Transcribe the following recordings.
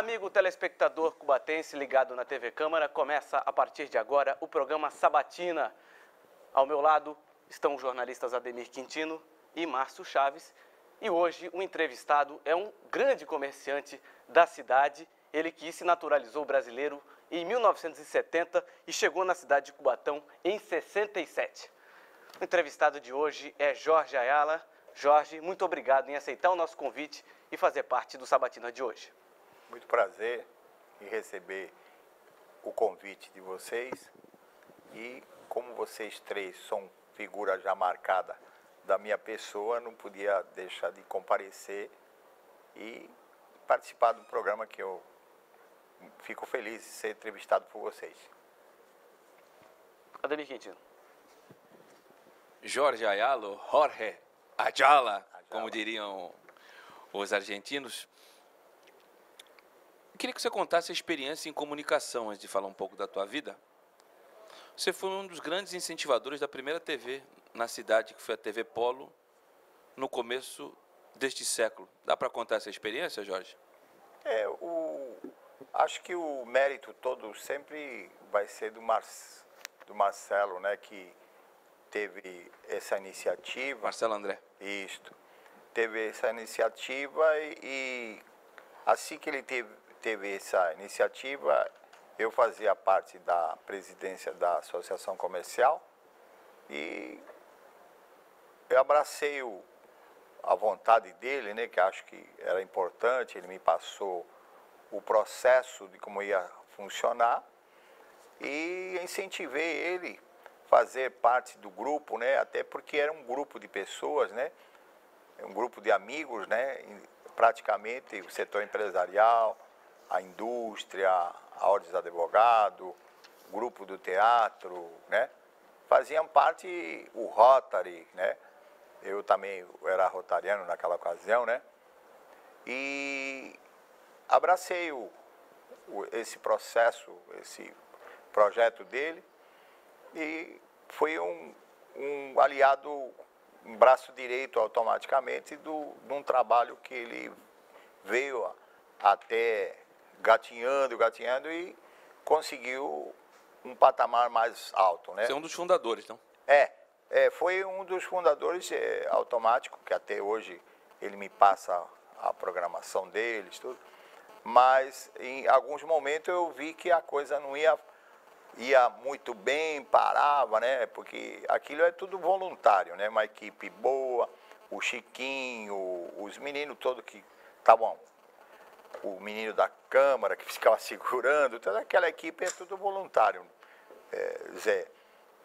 amigo telespectador cubatense ligado na TV Câmara, começa a partir de agora o programa Sabatina. Ao meu lado estão os jornalistas Ademir Quintino e Márcio Chaves. E hoje o entrevistado é um grande comerciante da cidade, ele que se naturalizou brasileiro em 1970 e chegou na cidade de Cubatão em 67. O entrevistado de hoje é Jorge Ayala. Jorge, muito obrigado em aceitar o nosso convite e fazer parte do Sabatina de hoje. Muito prazer em receber o convite de vocês e como vocês três são figura já marcada da minha pessoa, não podia deixar de comparecer e participar do programa que eu fico feliz de ser entrevistado por vocês. Ademir Quintino. Jorge Ayala, Jorge Ayala, como diriam os argentinos. Eu queria que você contasse a experiência em comunicação, antes de falar um pouco da tua vida. Você foi um dos grandes incentivadores da primeira TV na cidade, que foi a TV Polo, no começo deste século. Dá para contar essa experiência, Jorge? Acho que o mérito todo sempre vai ser do Marcelo, né, que teve essa iniciativa. Marcelo André. Isto. Teve essa iniciativa e assim que ele teve essa iniciativa, eu fazia parte da presidência da Associação Comercial e eu abracei a vontade dele, né, que acho que era importante. Ele me passou o processo de como ia funcionar e incentivei ele a fazer parte do grupo, né, até porque era um grupo de pessoas, né, um grupo de amigos, né, praticamente o setor empresarial, a indústria, a ordem dos advogados, o grupo do teatro, né, faziam parte o Rotary, né, eu também era rotariano naquela ocasião, né, e abracei esse processo, esse projeto dele e fui um aliado, um braço direito automaticamente de um trabalho que ele veio até gatinhando e conseguiu um patamar mais alto, né? Você é um dos fundadores, então? Foi um dos fundadores automático, que até hoje ele me passa a programação deles, tudo. Mas em alguns momentos eu vi que a coisa não ia muito bem, parava, né? Porque aquilo é tudo voluntário, né? Uma equipe boa, o Chiquinho, os meninos todos que estavam, o menino da Câmara que ficava segurando, toda aquela equipe é tudo voluntário. Zé,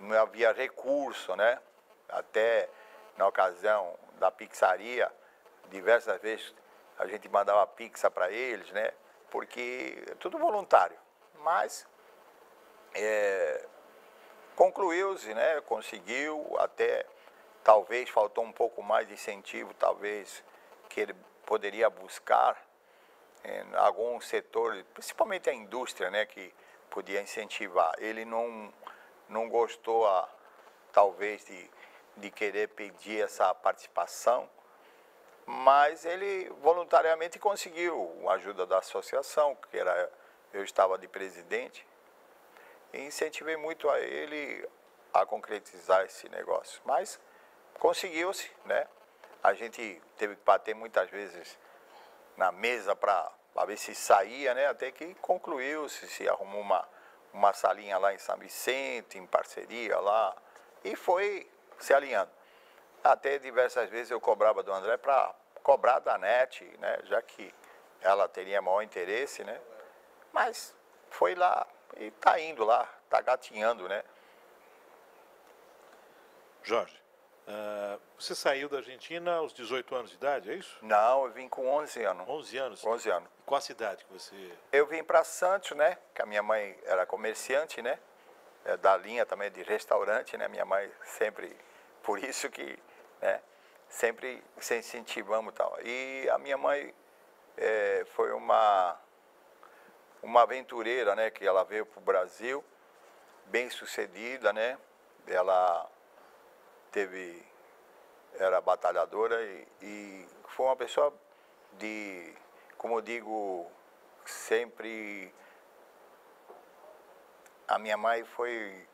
não havia recurso, né? Até na ocasião da pizzaria, diversas vezes a gente mandava pizza para eles, né? Porque é tudo voluntário. Mas concluiu-se, né? Conseguiu, até talvez faltou um pouco mais de incentivo, talvez que ele poderia buscar em algum setor, principalmente a indústria, né? Que podia incentivar. Ele não gostou, talvez, de querer pedir essa participação, mas ele voluntariamente conseguiu a ajuda da associação, eu estava de presidente, e incentivei muito a ele a concretizar esse negócio. Mas conseguiu-se, né? A gente teve que bater muitas vezes na mesa para ver se saía, né? Até que concluiu-se, se arrumou uma salinha lá em São Vicente, em parceria lá, e foi se alinhando. Até diversas vezes eu cobrava do André para cobrar da NET, né, já que ela teria maior interesse, né, mas foi lá e está indo lá, está gatinhando, né. Jorge, você saiu da Argentina aos 18 anos de idade, é isso? Não, eu vim com 11 anos. 11 anos? 11 anos. Qual a cidade que você... Eu vim para Santos, né, que a minha mãe era comerciante, né, da linha também de restaurante, né, minha mãe sempre, por isso que, né, sempre se incentivamos e tal. E a minha mãe foi uma aventureira, né, que ela veio para o Brasil, bem sucedida, né, ela era batalhadora e foi uma pessoa como eu digo, sempre... A minha mãe foi...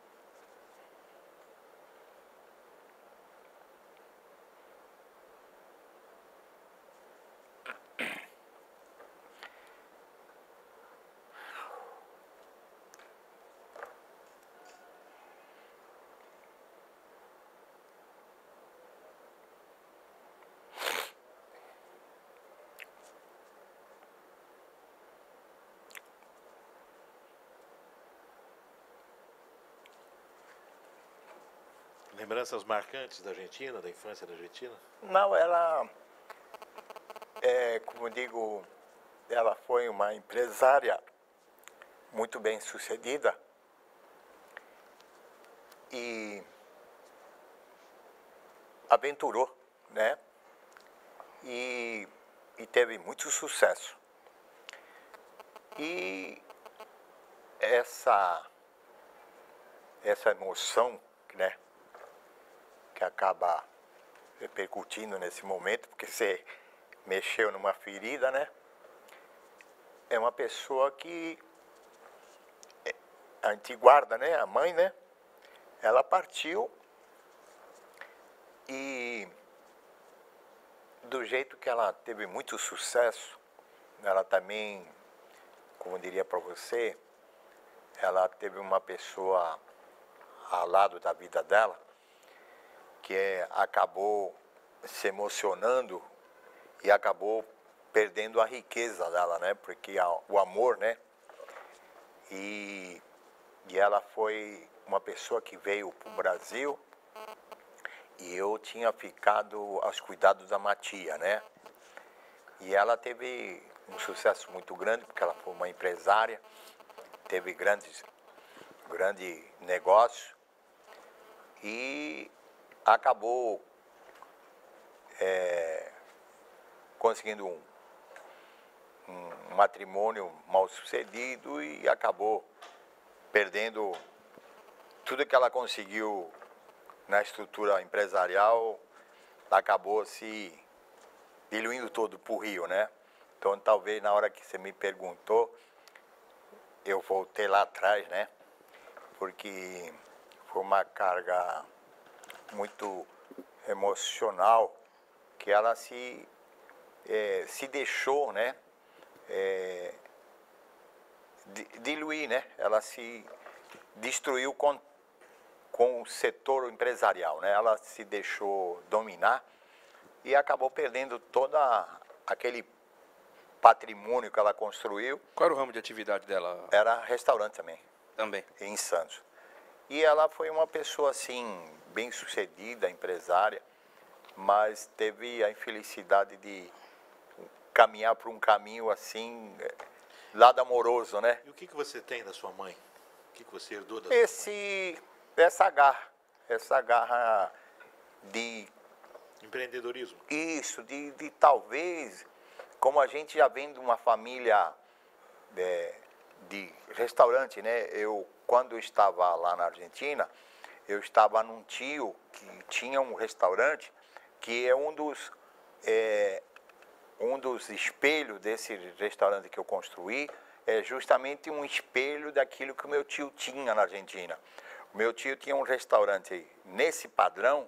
Lembranças marcantes da Argentina, da infância da Argentina? Não, ela, como eu digo, ela foi uma empresária muito bem sucedida e aventurou, né? E teve muito sucesso. E essa emoção, né, que acaba repercutindo nesse momento, porque você mexeu numa ferida, né? É uma pessoa que a gente guarda, né? A mãe, né? Ela partiu e do jeito que ela teve muito sucesso, ela também, como eu diria para você, ela teve uma pessoa ao lado da vida dela que acabou se emocionando e acabou perdendo a riqueza dela, né? Porque o amor, né? E ela foi uma pessoa que veio para o Brasil e eu tinha ficado aos cuidados da Matia, né? E ela teve um sucesso muito grande porque ela foi uma empresária, teve grande negócio e acabou conseguindo um matrimônio mal sucedido e acabou perdendo tudo que ela conseguiu na estrutura empresarial, acabou se diluindo todo para o Rio, né? Então talvez na hora que você me perguntou, eu voltei lá atrás, né? Porque foi uma carga muito emocional que ela se deixou, né, diluir, né? Ela se destruiu com o setor empresarial, né? Ela se deixou dominar e acabou perdendo toda aquele patrimônio que ela construiu. Qual era o ramo de atividade dela? Era restaurante também. Também. Em Santos. E ela foi uma pessoa, assim, bem-sucedida, empresária, mas teve a infelicidade de caminhar por um caminho, assim, lado amoroso, né? E o que você tem da sua mãe? O que você herdou da sua mãe? Essa garra de... Empreendedorismo. Isso, de talvez, como a gente já vem de uma família de restaurante, né? Quando eu estava lá na Argentina, eu estava num tio que tinha um restaurante que é um dos espelhos desse restaurante que eu construí, é justamente um espelho daquilo que o meu tio tinha na Argentina. O meu tio tinha um restaurante nesse padrão,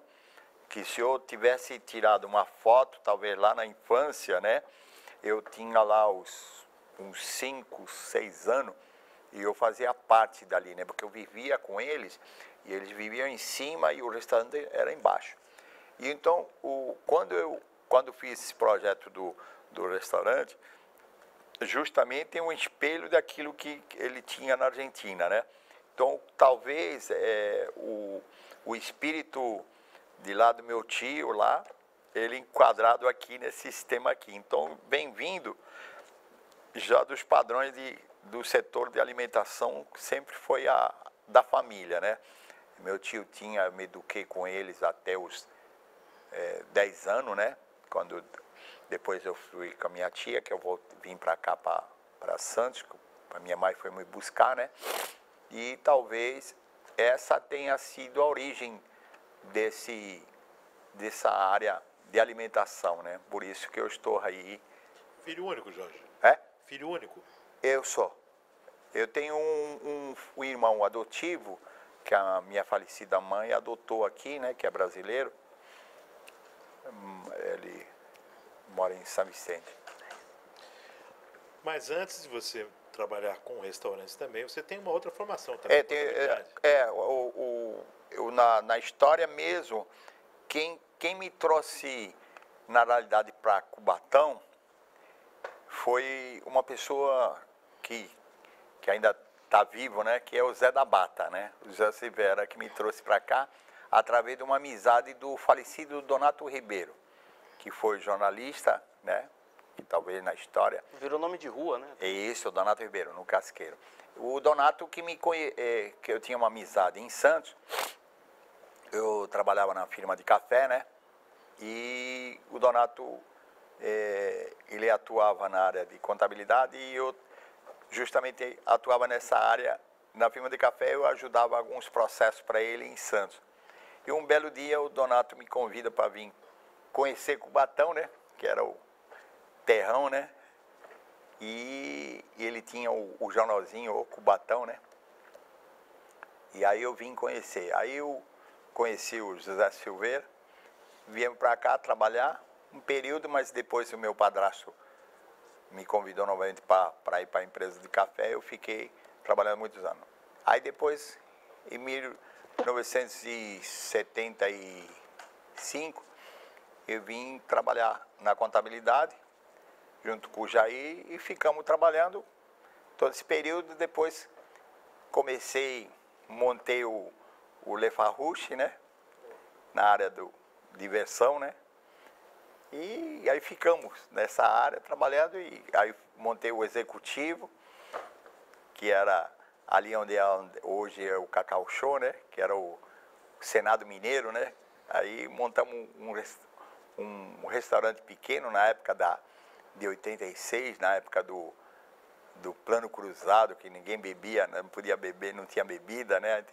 que se eu tivesse tirado uma foto, talvez lá na infância, né? Eu tinha lá uns 5, 6 anos, e eu fazia parte dali, né? Porque eu vivia com eles, e eles viviam em cima e o restaurante era embaixo. E então, quando fiz esse projeto do restaurante, justamente tem um espelho daquilo que ele tinha na Argentina, né? Então, talvez o espírito de lá do meu tio lá, ele enquadrado aqui nesse sistema aqui. Então, bem-vindo já dos padrões do setor de alimentação, que sempre foi da família, né? Meu tio me eduquei com eles até os 10 anos, né? Quando depois eu fui com a minha tia, que eu vim para cá, para Santos, a minha mãe foi me buscar, né? E talvez essa tenha sido a origem dessa área de alimentação, né? Por isso que eu estou aí. Filho único, Jorge? É? Filho único? Eu sou. Eu tenho um irmão adotivo, que a minha falecida mãe adotou aqui, né, que é brasileiro. Ele mora em São Vicente. Mas antes de você trabalhar com restaurantes também, você tem uma outra formação também. Na história mesmo, quem me trouxe, na realidade, para Cubatão, foi uma pessoa que ainda está vivo, né? Que é o Zé da Bata, né? O Zé Silveira, que me trouxe para cá através de uma amizade do falecido Donato Ribeiro, que foi jornalista, né? Que talvez na história... Virou nome de rua, né? É isso, o Donato Ribeiro, no Casqueiro. O Donato que que eu tinha uma amizade em Santos, eu trabalhava na firma de café, né? E o Donato, ele atuava na área de contabilidade e eu justamente atuava nessa área, na firma de café, eu ajudava alguns processos para ele em Santos. E um belo dia o Donato me convida para vir conhecer Cubatão, né? Que era o terrão, né? E ele tinha o jornalzinho, o Cubatão, né? E aí eu vim conhecer. Aí eu conheci o José Silveira, viemos para cá trabalhar um período, mas depois o meu padrasto me convidou novamente para ir para a empresa de café, eu fiquei trabalhando muitos anos. Aí depois, em 1975, eu vim trabalhar na contabilidade, junto com o Jair, e ficamos trabalhando todo esse período. Depois montei o Le Farouche, né? Na área do diversão, né? E aí ficamos nessa área trabalhando, e aí montei o executivo, que era ali onde hoje é o Cacau Show, né? Que era o Senado Mineiro, né? Aí montamos um restaurante pequeno na época de 86, na época do Plano Cruzado, que ninguém bebia, não podia beber, não tinha bebida, né?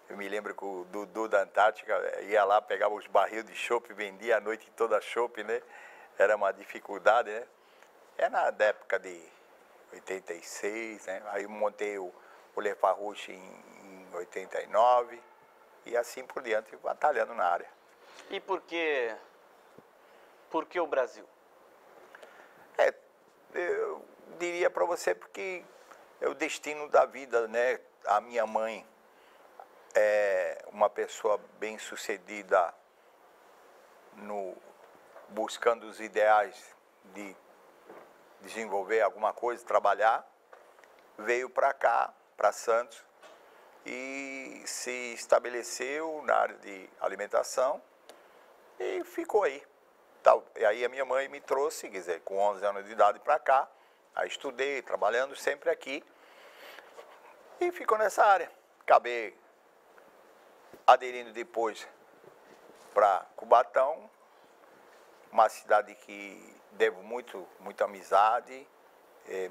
Eu me lembro que o Dudu da Antártica ia lá, pegava os barris de chopp e vendia a noite toda chopp, né? Era uma dificuldade, né? É na época de 86, né? Aí eu montei o Le Farouche em 89 e assim por diante, batalhando na área. E por que o Brasil? Eu diria para você porque é o destino da vida, né? A minha mãe é uma pessoa bem-sucedida buscando os ideais de desenvolver alguma coisa, trabalhar. Veio para cá, para Santos, e se estabeleceu na área de alimentação e ficou aí. E aí a minha mãe me trouxe, quer dizer, com 11 anos de idade para cá, aí estudei, trabalhando sempre aqui, e ficou nessa área. Acabei aderindo depois para Cubatão, uma cidade que devo muita amizade,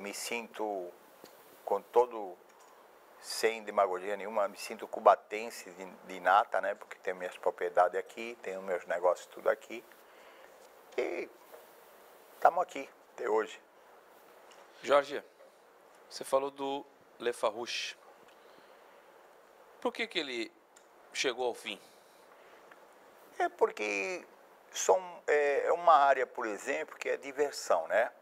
me sinto sem demagogia nenhuma, me sinto cubatense de nata, né? Porque tenho minhas propriedades aqui, tenho meus negócios tudo aqui. E estamos aqui até hoje. Jorge, você falou do Le Farouche. Por que ele chegou ao fim? É porque é uma área, por exemplo, que é diversão, né?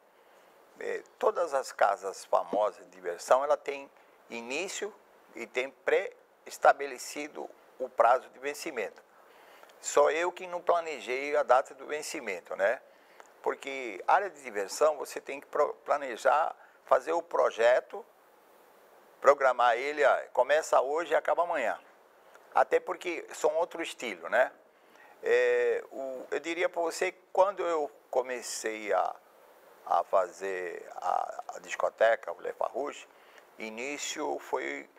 Todas as casas famosas de diversão, ela tem início e tem pré-estabelecido o prazo de vencimento. Só eu que não planejei a data do vencimento, né? Porque área de diversão, você tem que planejar, fazer o projeto, programar ele, começa hoje e acaba amanhã. Até porque são outro estilo, né? Eu diria para você que quando eu comecei a fazer a discoteca, o Le Farouche, início foi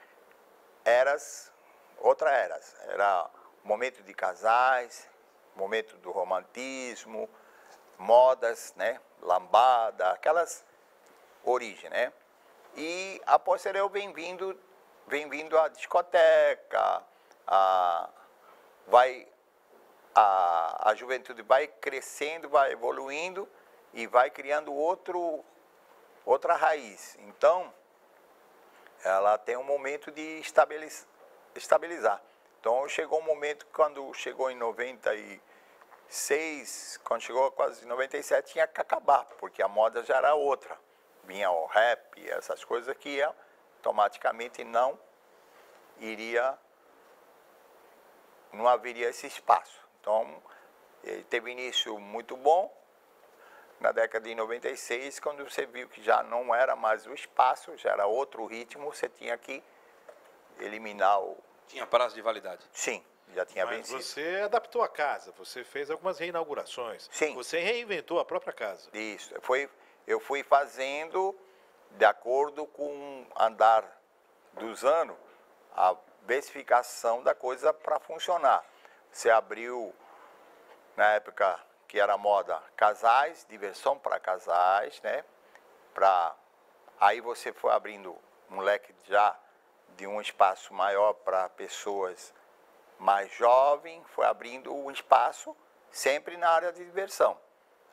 outra eras. Era momento de casais, momento do romantismo, modas, né? Lambada, aquelas origens, né? E após ser eu vem vindo a discoteca, a juventude vai crescendo, vai evoluindo e vai criando outra raiz. Então, ela tem um momento de estabilizar. Então, chegou um momento, quando chegou em 96, quando chegou quase 97, tinha que acabar, porque a moda já era outra. Vinha o rap, essas coisas que automaticamente não haveria esse espaço. Então, teve início muito bom na década de 96, quando você viu que já não era mais o espaço, já era outro ritmo, você tinha que eliminar o... Tinha prazo de validade? Sim, já tinha Mas vencido. você adaptou a casa, você fez algumas reinaugurações. Sim. Você reinventou a própria casa. Isso, eu fui fazendo de acordo com o andar dos anos, a versificação da coisa para funcionar. Você abriu, na época que era moda, casais, diversão para casais, né? Aí você foi abrindo um leque já de um espaço maior para pessoas mais jovens, foi abrindo um espaço sempre na área de diversão,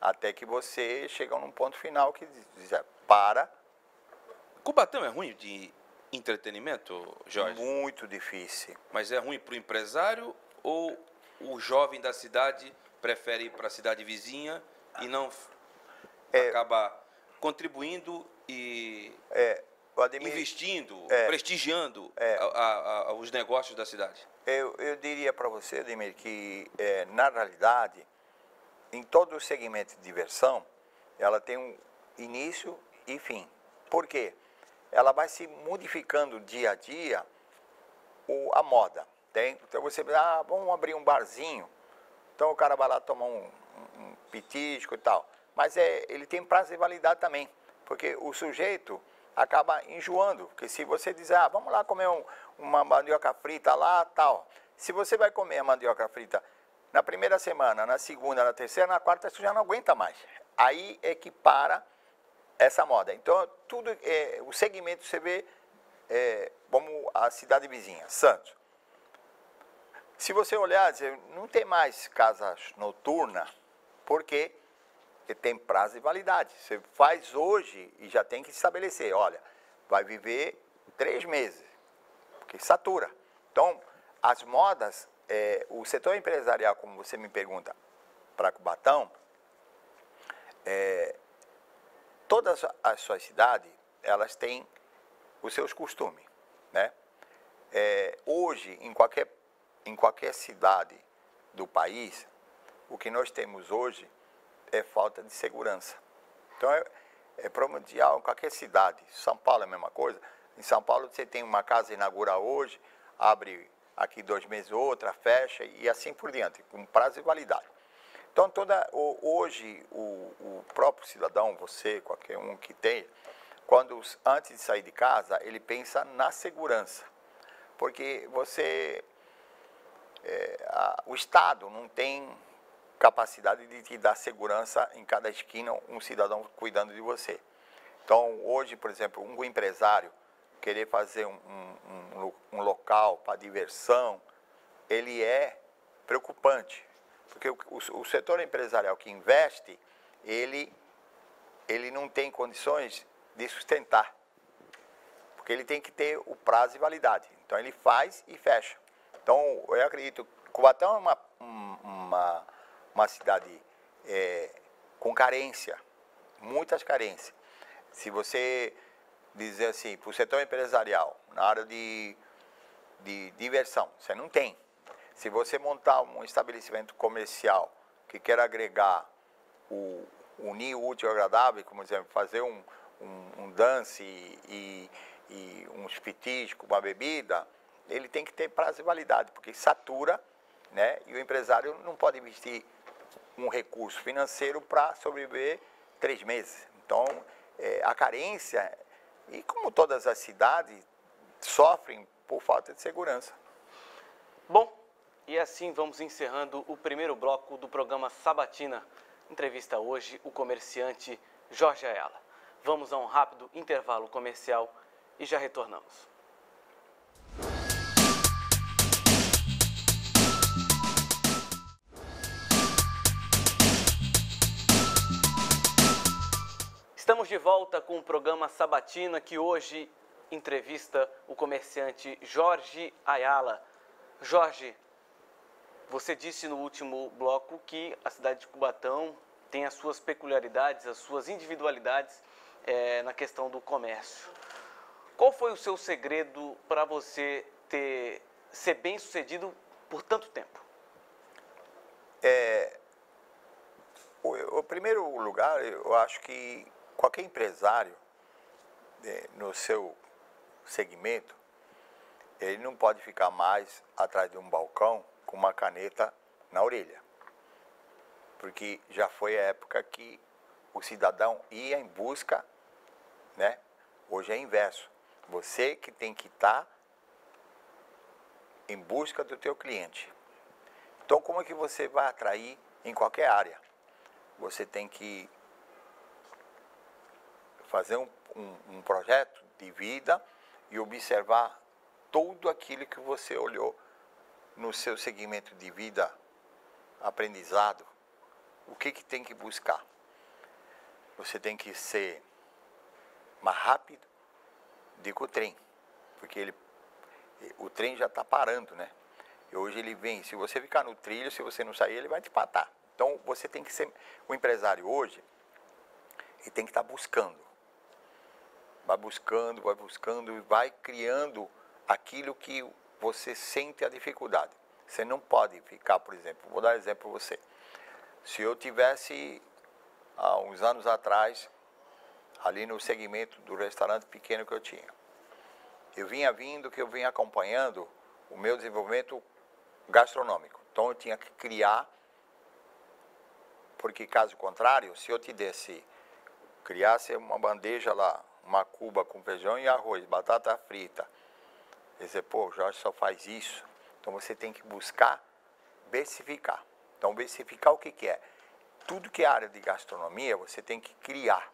até que você chega num ponto final que diz, para. Cubatão é ruim de entretenimento, Jorge? Muito difícil. Mas é ruim para o empresário ou o jovem da cidade prefere ir para a cidade vizinha e não acaba contribuindo e investindo, prestigiando os negócios da cidade? Eu diria para você, Ademir, que na realidade, em todo o segmento de diversão, ela tem um início e fim. Por quê? Ela vai se modificando dia a dia a moda. Então você vamos abrir um barzinho. Então o cara vai lá tomar um petisco e tal. Mas ele tem prazo de validade também. Porque o sujeito acaba enjoando. Porque se você dizer, vamos lá comer uma mandioca frita lá, tal. Se você vai comer a mandioca frita na primeira semana, na segunda, na terceira, na quarta, você já não aguenta mais. Aí é que para essa moda. Então, o segmento você vê, como a cidade vizinha, Santos. Se você olhar, não tem mais casas noturnas, porque tem prazo de validade. Você faz hoje e já tem que estabelecer, olha, vai viver 3 meses, porque satura. Então, as modas, o setor empresarial, como você me pergunta, para Cubatão, todas as suas cidades, elas têm os seus costumes, né? Hoje, em qualquer cidade do país, o que nós temos hoje é falta de segurança. Então, é primordial em qualquer cidade. São Paulo é a mesma coisa. Em São Paulo, você tem uma casa inaugura hoje, abre aqui 2 meses outra, fecha e assim por diante, com prazo de validade. Então, hoje, o próprio cidadão, você, qualquer um que tenha, antes de sair de casa, ele pensa na segurança. Porque o Estado não tem capacidade de te dar segurança em cada esquina, um cidadão cuidando de você. Então, hoje, por exemplo, um empresário querer fazer um local para diversão, ele é preocupante. Porque o setor empresarial que investe, ele não tem condições de sustentar. Porque ele tem que ter o prazo de validade. Então, ele faz e fecha. Então, eu acredito que Cubatão é uma cidade com carência, muitas carências. Se você dizer assim, para o setor empresarial, na área de diversão, você não tem. Se você montar um estabelecimento comercial que quer agregar unir o útil ao agradável, como exemplo, fazer um dance e uns petiscos, uma bebida, ele tem que ter prazo de validade, porque satura, né? E o empresário não pode investir um recurso financeiro para sobreviver 3 meses. Então, a carência, e como todas as cidades, sofrem por falta de segurança. Bom, e assim vamos encerrando o primeiro bloco do programa Sabatina. Entrevista hoje o comerciante Jorge Ayala. Vamos a um rápido intervalo comercial e já retornamos. Estamos de volta com o programa Sabatina, que hoje entrevista o comerciante Jorge Ayala. Jorge, você disse no último bloco que a cidade de Cubatão tem as suas peculiaridades, as suas individualidades na questão do comércio. Qual foi o seu segredo para você ser bem sucedido por tanto tempo? O primeiro lugar, eu acho que qualquer empresário no seu segmento, ele não pode ficar mais atrás de um balcão com uma caneta na orelha. Porque já foi a época que o cidadão ia em busca, né? Hoje é inverso. Você que tem que estar em busca do teu cliente. Então, como é que você vai atrair em qualquer área? Você tem que fazer um projeto de vida e observar tudo aquilo que você olhou no seu segmento de vida, aprendizado. O que tem que buscar? Você tem que ser mais rápido do que o trem, porque o trem já está parando, né? E hoje ele vem, se você ficar no trilho, se você não sair, ele vai te patar. Então, você tem que ser, o empresário hoje, ele tem que estar buscando. Vai buscando e vai criando aquilo que você sente a dificuldade. Você não pode ficar, por exemplo, vou dar um exemplo para você. Se eu tivesse, há uns anos atrás, ali no segmento do restaurante pequeno que eu tinha, eu vinha acompanhando o meu desenvolvimento gastronômico. Então, eu tinha que criar, porque caso contrário, se eu criasse uma bandeja lá, uma cuba com feijão e arroz, batata frita, dizer, pô, o Jorge só faz isso. Então, você tem que buscar versificar. Então, versificar o que é? Tudo que é área de gastronomia, você tem que criar.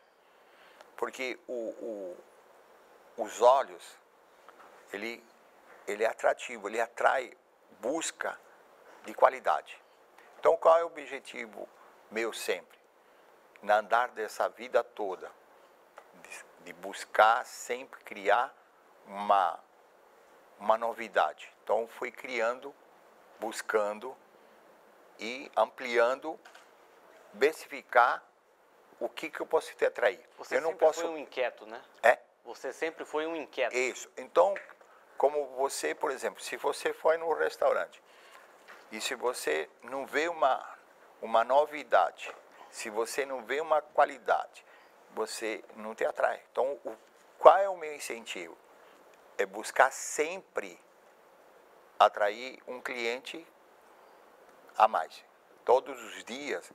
Porque os olhos, ele é atrativo, ele atrai busca de qualidade. Então, qual é o objetivo meu sempre? Na andar dessa vida toda, de buscar sempre criar uma novidade. Então, fui criando, buscando e ampliando, versificar o que eu posso te atrair. Você eu não sempre posso... foi um inquieto, né? Você sempre foi um inquieto. Isso. Então, como você, por exemplo, se você foi no restaurante e se você não vê uma novidade, se você não vê uma qualidade, você não te atrai. Então, qual é o meu incentivo? É buscar sempre atrair um cliente a mais. Todos os dias,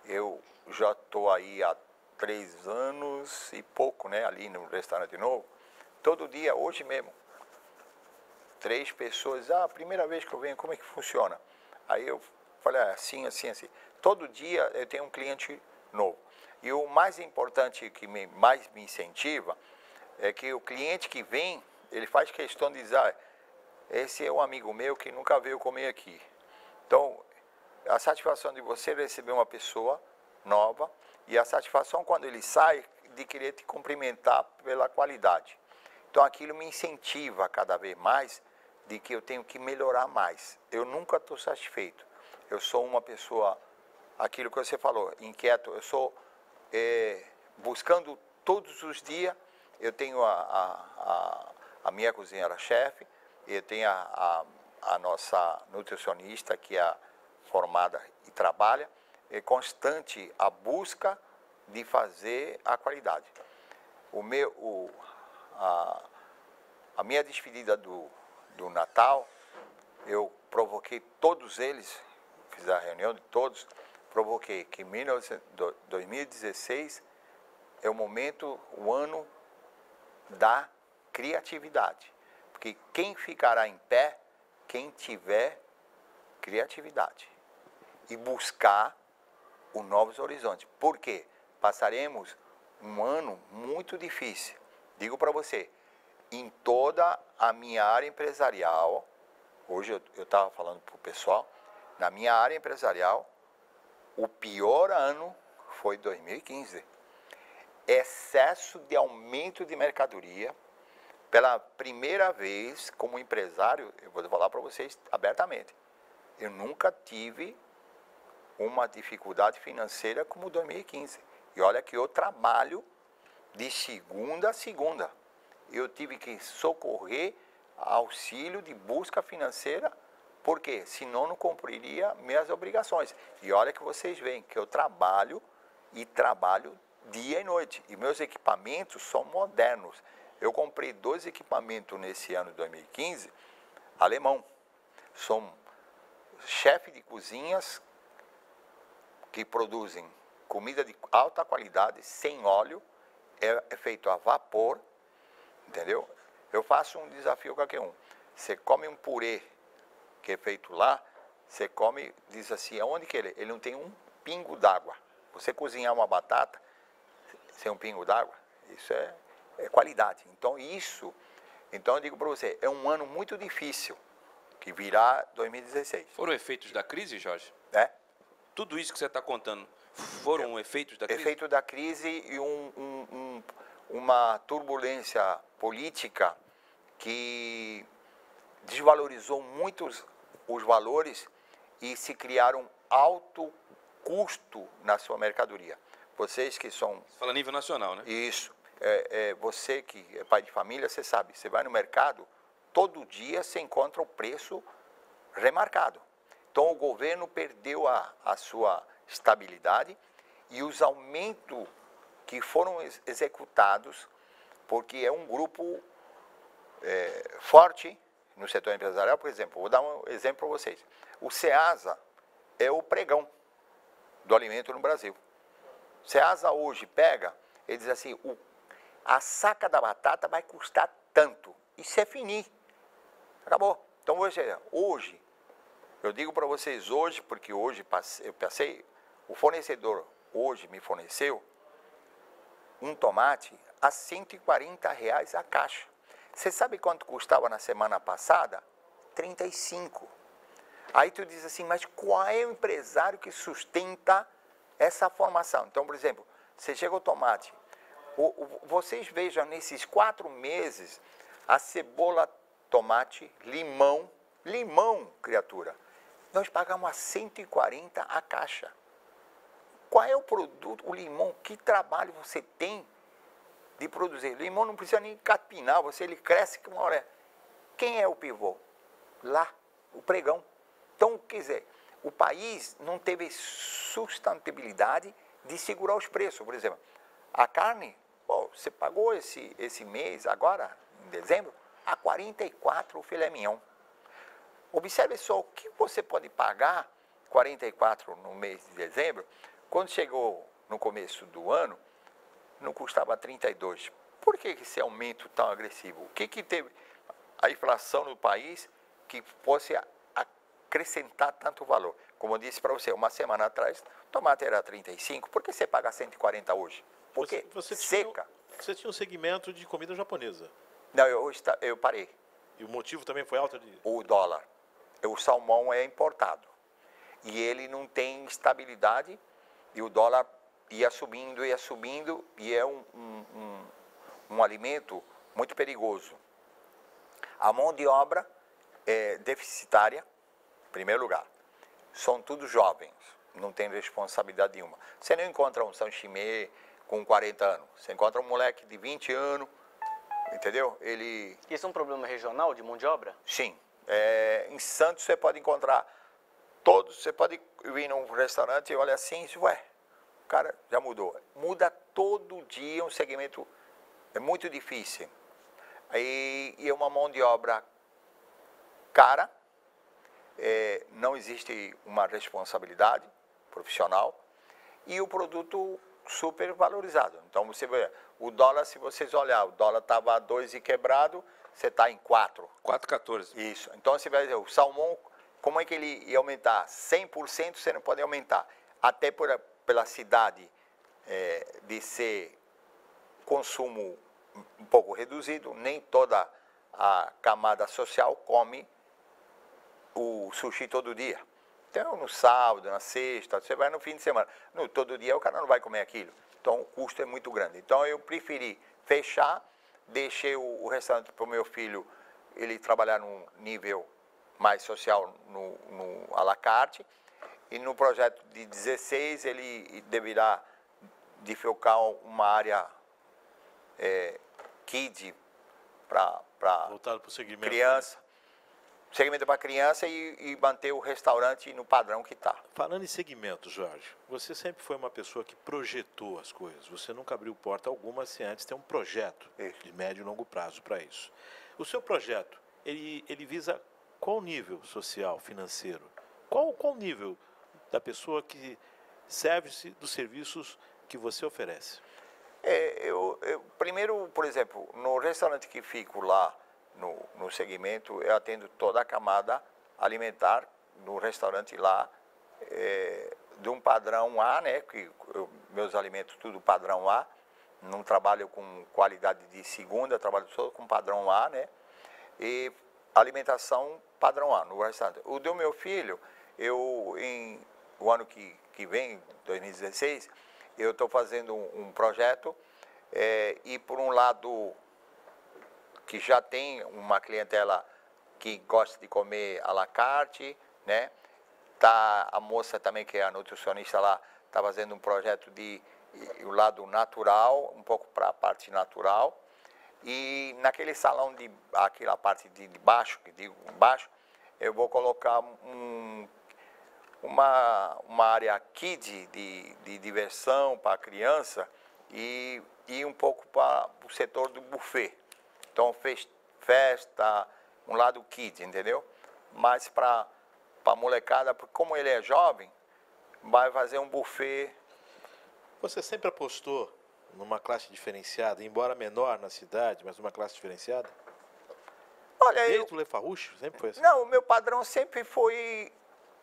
eu já estou aí há 3 anos e pouco, né, ali no restaurante novo. Todo dia, hoje mesmo, 3 pessoas, a primeira vez que eu venho, como é que funciona? Aí eu falei, assim. Todo dia eu tenho um cliente novo. E o mais importante, que mais me incentiva, é que o cliente que vem, ele faz questão de dizer, esse é um amigo meu que nunca veio comer aqui. Então, a satisfação de você receber uma pessoa nova e a satisfação quando ele sai de querer te cumprimentar pela qualidade. Então, aquilo me incentiva cada vez mais de que eu tenho que melhorar mais. Eu nunca estou satisfeito. Eu sou uma pessoa, aquilo que você falou, inquieto. Eu sou buscando todos os dias. Eu tenho a minha cozinheira-chefe, eu tenho a nossa nutricionista, que é formada e trabalha. É constante a busca de fazer a qualidade. A minha despedida do Natal, eu provoquei todos eles, fiz a reunião de todos, provoquei que 2016 é o momento, o ano da criatividade. Porque quem ficará em pé, quem tiver criatividade. E buscar os novos horizontes. Por quê? Passaremos um ano muito difícil. Digo para você, em toda a minha área empresarial, hoje eu estava falando para o pessoal, na minha área empresarial, o pior ano foi 2015. excesso de aumento de mercadoria. Pela primeira vez, como empresário, eu vou falar para vocês abertamente, eu nunca tive uma dificuldade financeira como 2015. E olha que eu trabalho de segunda a segunda. Eu tive que socorrer auxílio de busca financeira, porque senão não cumpriria minhas obrigações. E olha que vocês veem que eu trabalho e trabalho dia e noite. E meus equipamentos são modernos. Eu comprei 2 equipamentos nesse ano de 2015, alemão. São chefes de cozinhas que produzem comida de alta qualidade, sem óleo, é feito a vapor, entendeu? Eu faço um desafio a qualquer um. Você come um purê que é feito lá, você come, diz assim, aonde que ele? Ele não tem um pingo d'água. Você cozinhar uma batata sem um pingo d'água, isso é qualidade. Então eu digo para você, é um ano muito difícil, que virá 2016. Foram efeitos da crise, Jorge? É? Tudo isso que você está contando foram efeitos da crise? Efeito da crise e uma turbulência política que desvalorizou muito os valores e se criaram alto custo na sua mercadoria. Vocês que são... Você fala a nível nacional, né? Isso. Você que é pai de família, você sabe, você vai no mercado, todo dia você encontra o preço remarcado. Então o governo perdeu a sua estabilidade e os aumentos que foram executados, porque é um grupo forte no setor empresarial. Por exemplo, vou dar um exemplo para vocês. O Ceasa é o pregão do alimento no Brasil. O Ceasa hoje pega, ele diz assim, a saca da batata vai custar tanto. Isso é finir. Acabou. Então hoje, eu digo para vocês hoje, porque hoje eu passei, o fornecedor hoje me forneceu um tomate a R$140 a caixa. Você sabe quanto custava na semana passada? 35. Aí tu diz assim, mas qual é o empresário que sustenta essa formação? Então, por exemplo, você chega o tomate, vocês vejam nesses 4 meses, a cebola, tomate, limão, criatura, nós pagamos a R$140 a caixa. Qual é o produto, o limão, que trabalho você tem de produzir? O limão não precisa nem capinar, ele cresce que uma hora. Quem é o pivô? Lá, o pregão. Então, quer dizer, o país não teve sustentabilidade de segurar os preços. Por exemplo, a carne, você pagou esse mês, agora, em dezembro, a 44 o filé mignon. Observe só o que você pode pagar, 44 no mês de dezembro, quando chegou no começo do ano, não custava 32. Por que esse aumento tão agressivo? O que teve a inflação no país que fosse acrescentar tanto valor? Como eu disse para você, uma semana atrás, o tomate era 35. Por que você paga 140 hoje? Porque seca. Você tinha um segmento de comida japonesa. Não, eu parei. E o motivo também foi alta de... O dólar. O salmão é importado. E ele não tem estabilidade. E o dólar ia subindo, e é um alimento muito perigoso. A mão de obra é deficitária, em primeiro lugar. São todos jovens, não tem responsabilidade nenhuma. Você não encontra um sanchimê com 40 anos. Você encontra um moleque de 20 anos, entendeu? Isso é um problema regional de mão de obra? Sim. Em Santos você pode encontrar todos, você pode ir num restaurante e olha assim, ué, o cara já mudou. Muda todo dia um segmento, é muito difícil. E é uma mão de obra cara, não existe uma responsabilidade profissional e o produto super valorizado. Então você vê, o dólar, se vocês olharem, o dólar estava a 2 e quebrado, você está em 4. 4,14. Isso. Então você vai dizer, o salmão, como é que ele ia aumentar? 100% você não pode aumentar. Até pela cidade de ser consumo um pouco reduzido, nem toda a camada social come o sushi todo dia. Então, no sábado, na sexta, você vai no fim de semana. Todo dia o cara não vai comer aquilo. Então o custo é muito grande. Então eu preferi fechar, deixei o restaurante para o meu filho ele trabalhar num nível mais social no à la carte, e no projeto de 16 ele deverá edificar uma área kids para Voltado para o segmento. criança, segmento para criança e manter o restaurante no padrão que está. Falando em segmento, Jorge, você sempre foi uma pessoa que projetou as coisas. Você nunca abriu porta alguma sem antes ter um projeto de médio e longo prazo para isso. O seu projeto, ele visa qual nível social, financeiro? Qual nível da pessoa que serve-se dos serviços que você oferece? Primeiro, por exemplo, no restaurante que fico lá, no segmento, eu atendo toda a camada alimentar no restaurante lá, de um padrão A, né? Meus alimentos tudo padrão A, não trabalho com qualidade de segunda, trabalho só com padrão A, né? E alimentação padrão A no restaurante. O do meu filho, o ano que vem, 2016, eu estou fazendo um projeto e por um lado que já tem uma clientela que gosta de comer à la carte, né? Tá, a moça também, que é a nutricionista lá, está fazendo um projeto o lado natural, um pouco para a parte natural. E naquele salão, aquela parte de baixo, que digo baixo, eu vou colocar uma área kids de diversão para a criança e um pouco para o setor do buffet. Então, festa, um lado kids, entendeu? Mas para a molecada, porque como ele é jovem, vai fazer um buffet. Você sempre apostou numa classe diferenciada, embora menor na cidade, mas uma classe diferenciada? Olha, Desde o Le Farouche, sempre foi assim? Não, o meu padrão sempre foi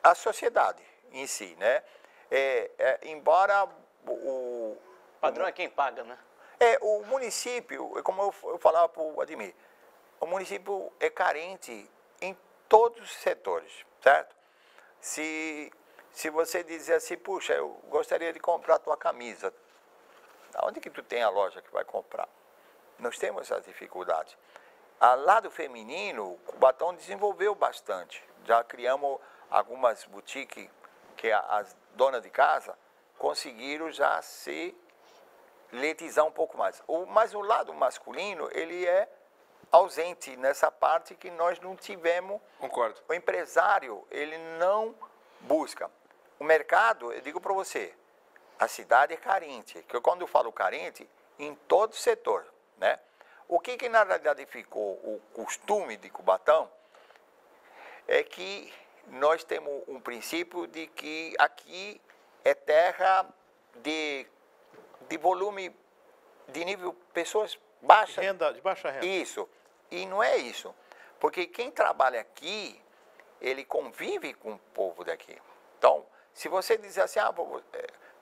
a sociedade em si, né? Embora o Padrão é quem paga, né? o município, como eu falava para o Ademir, o município é carente em todos os setores, certo? Se você dizer assim, puxa, eu gostaria de comprar a tua camisa, onde que tu tem a loja que vai comprar? Nós temos essas dificuldades. A lado feminino, o Cubatão desenvolveu bastante. Já criamos algumas boutiques que as donas de casa conseguiram já se letizar um pouco mais. Mas o lado masculino, ele é ausente nessa parte que nós não tivemos. Concordo. O empresário, ele não busca. O mercado, eu digo para você, a cidade é carente. Que quando eu falo carente, em todo setor, né? O que na realidade ficou o costume de Cubatão é que nós temos um princípio de que aqui é terra de volume, de nível, pessoas baixas. De baixa renda. Isso. E não é isso. Porque quem trabalha aqui, ele convive com o povo daqui. Então, se você dizer assim,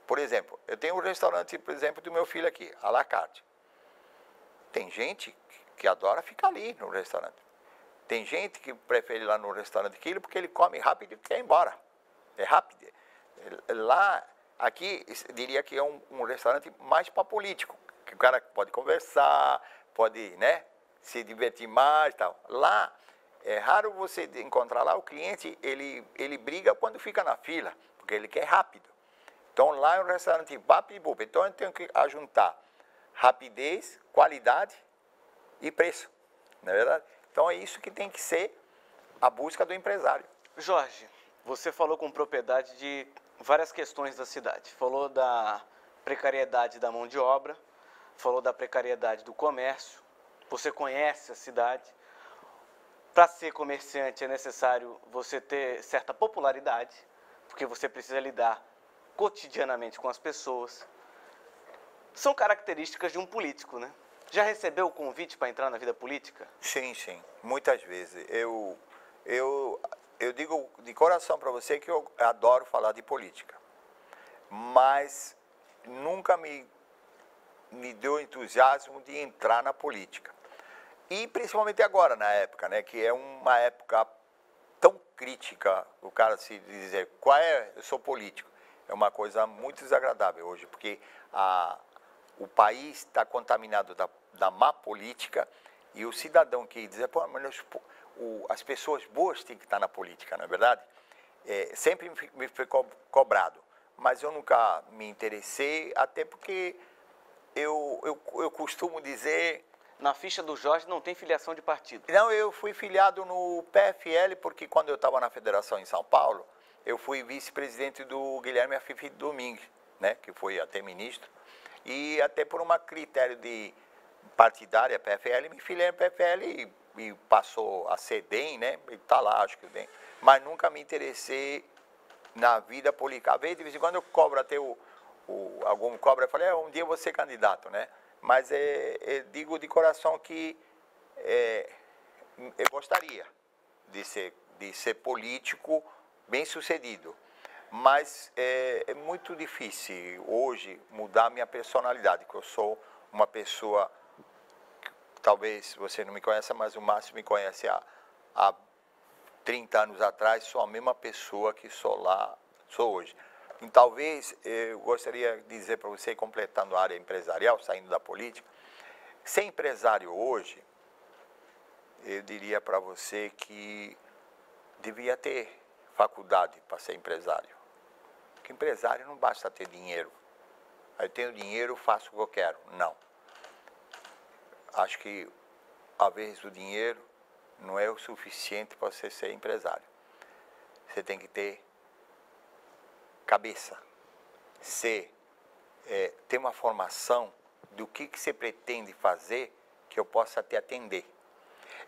por exemplo, eu tenho um restaurante, por exemplo, do meu filho aqui, à la carte. Tem gente que adora ficar ali no restaurante. Tem gente que prefere ir lá no restaurante aquilo porque ele come rápido e quer ir embora. É rápido. Lá, aqui, diria que é um restaurante mais para político, que o cara pode conversar, pode, né, se divertir mais e tal. Lá, é raro você encontrar lá o cliente, ele briga quando fica na fila, porque ele quer rápido. Então, lá é um restaurante vapo e buba. Então, eu tenho que ajuntar rapidez, qualidade e preço, não é verdade? Então, é isso que tem que ser a busca do empresário. Jorge, você falou com propriedade de várias questões da cidade. Falou da precariedade da mão de obra, falou da precariedade do comércio. Você conhece a cidade. Para ser comerciante é necessário você ter certa popularidade, porque você precisa lidar cotidianamente com as pessoas. São características de um político, né? Já recebeu o convite para entrar na vida política? Sim, muitas vezes. Eu digo de coração para você que eu adoro falar de política, mas nunca me deu entusiasmo de entrar na política. E principalmente agora, na época, né, que é uma época tão crítica, o cara se dizer, eu sou político, é uma coisa muito desagradável hoje, porque o país está contaminado da má política e o cidadão que diz, pô, mas as pessoas boas têm que estar na política, não é verdade? Sempre me foi cobrado, mas eu nunca me interessei, até porque eu costumo dizer... Na ficha do Jorge não tem filiação de partido. Não, eu fui filiado no PFL, porque quando eu estava na federação em São Paulo, eu fui vice-presidente do Guilherme Afife Domingues, né, que foi até ministro, e até por um critério de partidária, PFL, me filiei no PFL e passou a ser DEM, né, e está lá, acho que o DEM, mas nunca me interessei na vida política. Às vezes, de vez em quando eu cobro até algum cobra, eu falei, um dia eu vou ser candidato, né, mas digo de coração que eu gostaria de ser político bem-sucedido, mas é muito difícil hoje mudar a minha personalidade, que eu sou uma pessoa, talvez você não me conheça, mas o Márcio me conhece há 30 anos atrás, sou a mesma pessoa que sou hoje. E talvez eu gostaria de dizer para você, completando a área empresarial, saindo da política, ser empresário hoje, eu diria para você que devia ter faculdade para ser empresário. Porque empresário não basta ter dinheiro. Eu tenho dinheiro, faço o que eu quero. Não. Acho que, às vezes, o dinheiro não é o suficiente para você ser empresário. Você tem que ter cabeça, ter uma formação do que você pretende fazer que eu possa te atender.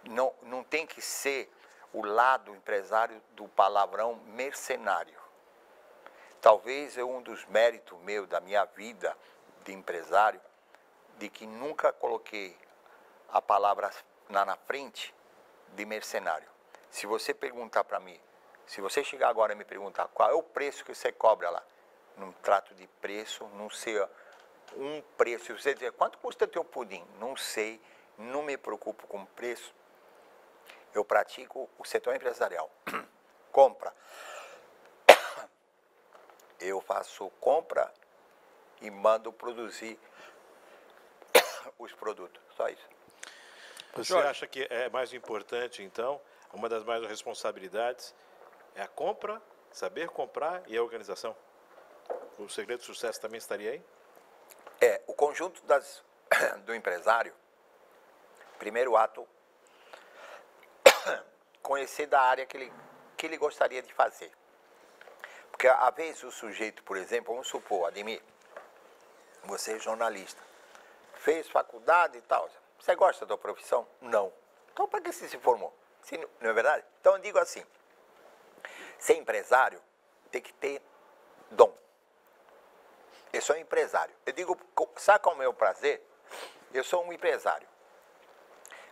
Não tem que ser o lado empresário do palavrão mercenário. Talvez um dos méritos meus da minha vida de empresário, de que nunca coloquei a palavra na frente de mercenário. Se você perguntar para mim, se você chegar agora e me perguntar qual é o preço que você cobra lá, não trato de preço, não sei um preço. Se você dizer, quanto custa teu pudim? Não sei, não me preocupo com preço. Eu pratico o setor empresarial. Compra. Eu faço compra e mando produzir os produtos. Só isso. Você acha que é mais importante, então, uma das mais responsabilidades é a compra, saber comprar e a organização? O segredo do sucesso também estaria aí? O conjunto do empresário, primeiro ato, conhecer da área que ele gostaria de fazer. Porque, às vezes, o sujeito, por exemplo, vamos supor, Ademir, você é jornalista, fez faculdade e tal, você gosta da profissão? Não. Então, para que você se formou? Não é verdade? Então, eu digo assim, ser empresário tem que ter dom. Eu sou empresário. Eu digo, sabe qual é o meu prazer? Eu sou um empresário.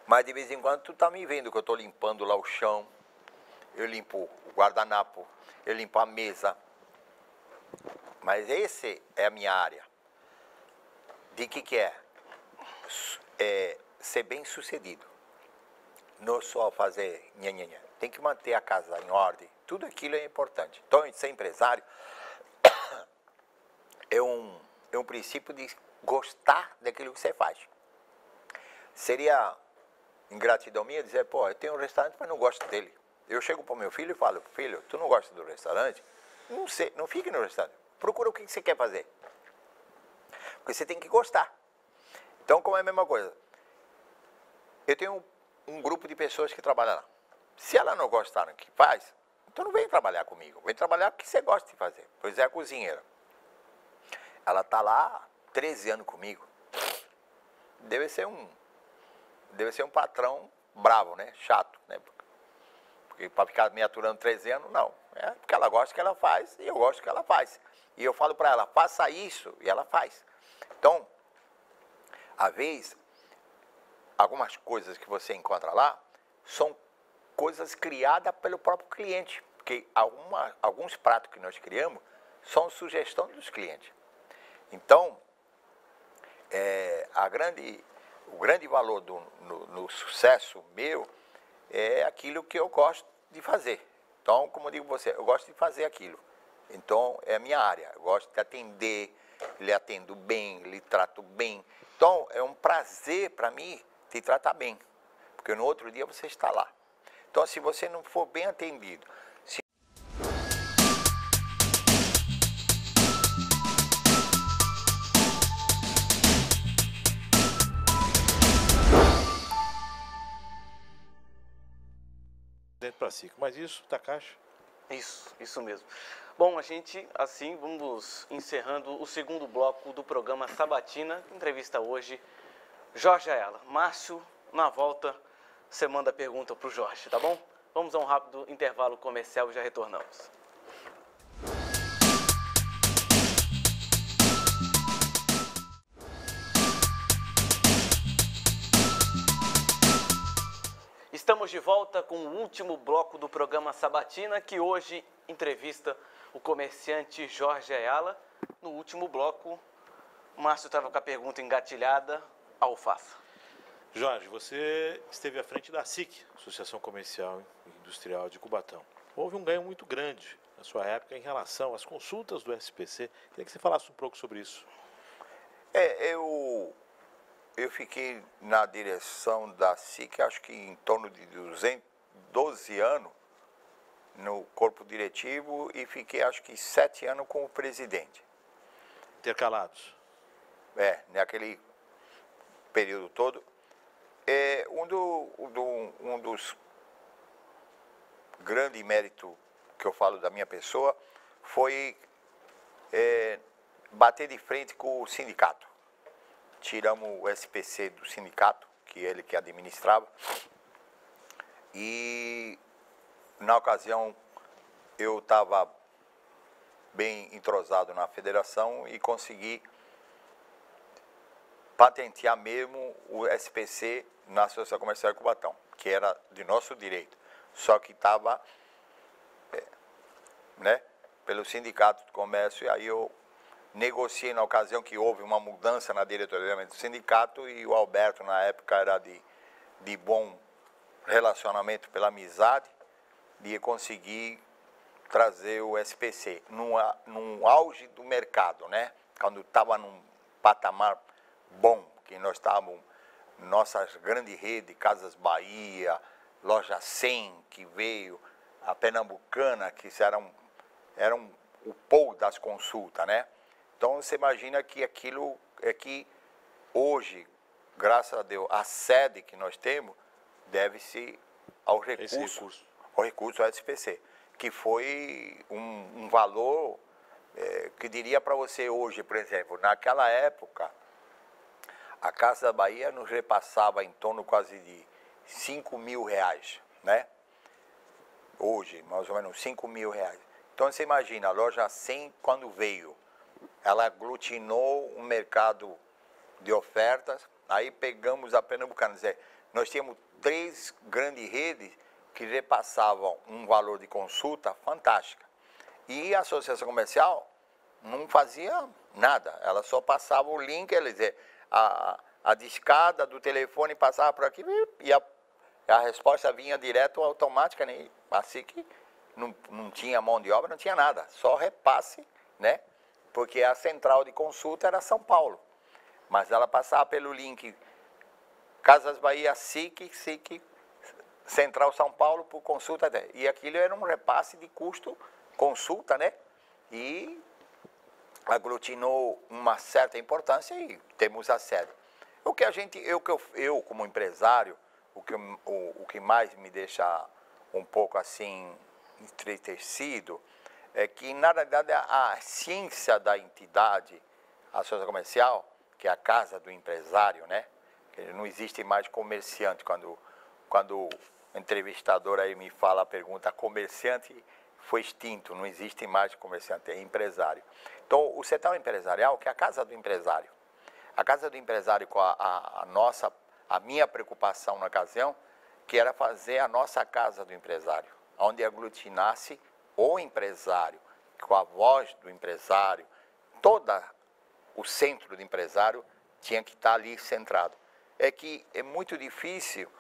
Mas de vez em quando tu tá me vendo que eu estou limpando lá o chão, eu limpo o guardanapo, eu limpo a mesa. Mas esse é a minha área. De que é? Ser bem sucedido. Não só fazer nhanhanhã. Tem que manter a casa em ordem. Tudo aquilo é importante. Então, ser empresário é um princípio de gostar daquilo que você faz. Seria ingratidão minha dizer, pô, eu tenho um restaurante, mas não gosto dele. Eu chego para o meu filho e falo, filho, tu não gosta do restaurante? Não fique no restaurante. Procura o que você quer fazer. Porque você tem que gostar. Então, como é a mesma coisa. Eu tenho um grupo de pessoas que trabalham lá. Se ela não gostar do que faz, então não vem trabalhar comigo. Vem trabalhar o que você gosta de fazer. Pois é, a cozinheira. Ela está lá há 13 anos comigo. Deve ser um patrão bravo, né? Chato, né? Porque para ficar me aturando 13 anos, não. É porque ela gosta do que ela faz e eu gosto do que ela faz. E eu falo para ela, faça isso, e ela faz. Então, às vezes, algumas coisas que você encontra lá são coisas criadas pelo próprio cliente. Porque alguns pratos que nós criamos são sugestão dos clientes. Então, o grande valor no sucesso meu é aquilo que eu gosto de fazer. Então, como eu digo para você, eu gosto de fazer aquilo. Então, é a minha área. Eu gosto de atender, lhe atendo bem, lhe trato bem. Então, é um prazer para mim te tratar bem, porque no outro dia você está lá. Então, se você não for bem atendido, dentro para si. Mas isso, Takashi? Isso mesmo. Bom, a gente, assim, vamos encerrando o segundo bloco do programa Sabatina. Entrevista hoje, Jorge Ayala. Márcio, na volta, você manda a pergunta para o Jorge, tá bom? Vamos a um rápido intervalo comercial e já retornamos. Estamos de volta com o último bloco do programa Sabatina, que hoje entrevista o comerciante Jorge Ayala. No último bloco, o Márcio estava com a pergunta engatilhada, alface. Jorge, você esteve à frente da SIC, Associação Comercial e Industrial de Cubatão. Houve um ganho muito grande na sua época em relação às consultas do SPC. Queria que você falasse um pouco sobre isso. Eu fiquei na direção da SIC, acho que em torno de 12 anos no corpo diretivo e fiquei, acho que 7 anos com o presidente. Intercalados. Naquele período todo. Um dos grandes méritos que eu falo da minha pessoa foi bater de frente com o sindicato. Tiramos o SPC do sindicato, que ele que administrava, e na ocasião eu estava bem entrosado na federação e consegui patentear mesmo o SPC na Associação Comercial de Cubatão, que era de nosso direito, só que estava pelo Sindicato de Comércio, e aí eu negociei na ocasião que houve uma mudança na diretoria do sindicato e o Alberto, na época, era de bom relacionamento pela amizade, de conseguir trazer o SPC num auge do mercado, né? Quando estava num patamar bom, que nós estávamos, nossas grandes redes, Casas Bahia, Loja 100, que veio, a Pernambucana, que eram o polo das consultas, né? Então, você imagina que aquilo é que hoje, graças a Deus, a sede que nós temos deve-se ao recurso ao SPC, que foi um valor que diria para você hoje, por exemplo, naquela época, a Casa da Bahia nos repassava em torno quase de 5 mil reais, né? Hoje, mais ou menos 5 mil reais. Então, você imagina, a Loja 100, quando veio, ela aglutinou um mercado de ofertas, aí pegamos a Pernambucana, quer dizer, nós tínhamos 3 grandes redes que repassavam um valor de consulta fantástica. E a Associação Comercial não fazia nada, ela só passava o link, quer dizer, a discada do telefone passava por aqui e a resposta vinha direto automática, né? Assim que não tinha mão de obra, não tinha nada, só repasse, né? Porque a central de consulta era São Paulo, mas ela passava pelo link Casas Bahia, SIC, Central São Paulo, por consulta até. E aquilo era um repasse de custo consulta, né? E aglutinou uma certa importância e temos a sede. O que eu como empresário, o que mais me deixa um pouco assim entristecido é que, na realidade, a ciência da entidade, a associação comercial, que é a casa do empresário, né? Que não existe mais comerciante. Quando o entrevistador aí me fala a pergunta, comerciante foi extinto, não existe mais comerciante, é empresário. Então, o setor empresarial, que é a casa do empresário. A casa do empresário, com a minha preocupação na ocasião, que era fazer a nossa casa do empresário, onde aglutinasse o empresário, com a voz do empresário, todo o centro do empresário tinha que estar ali centrado. É que é muito difícil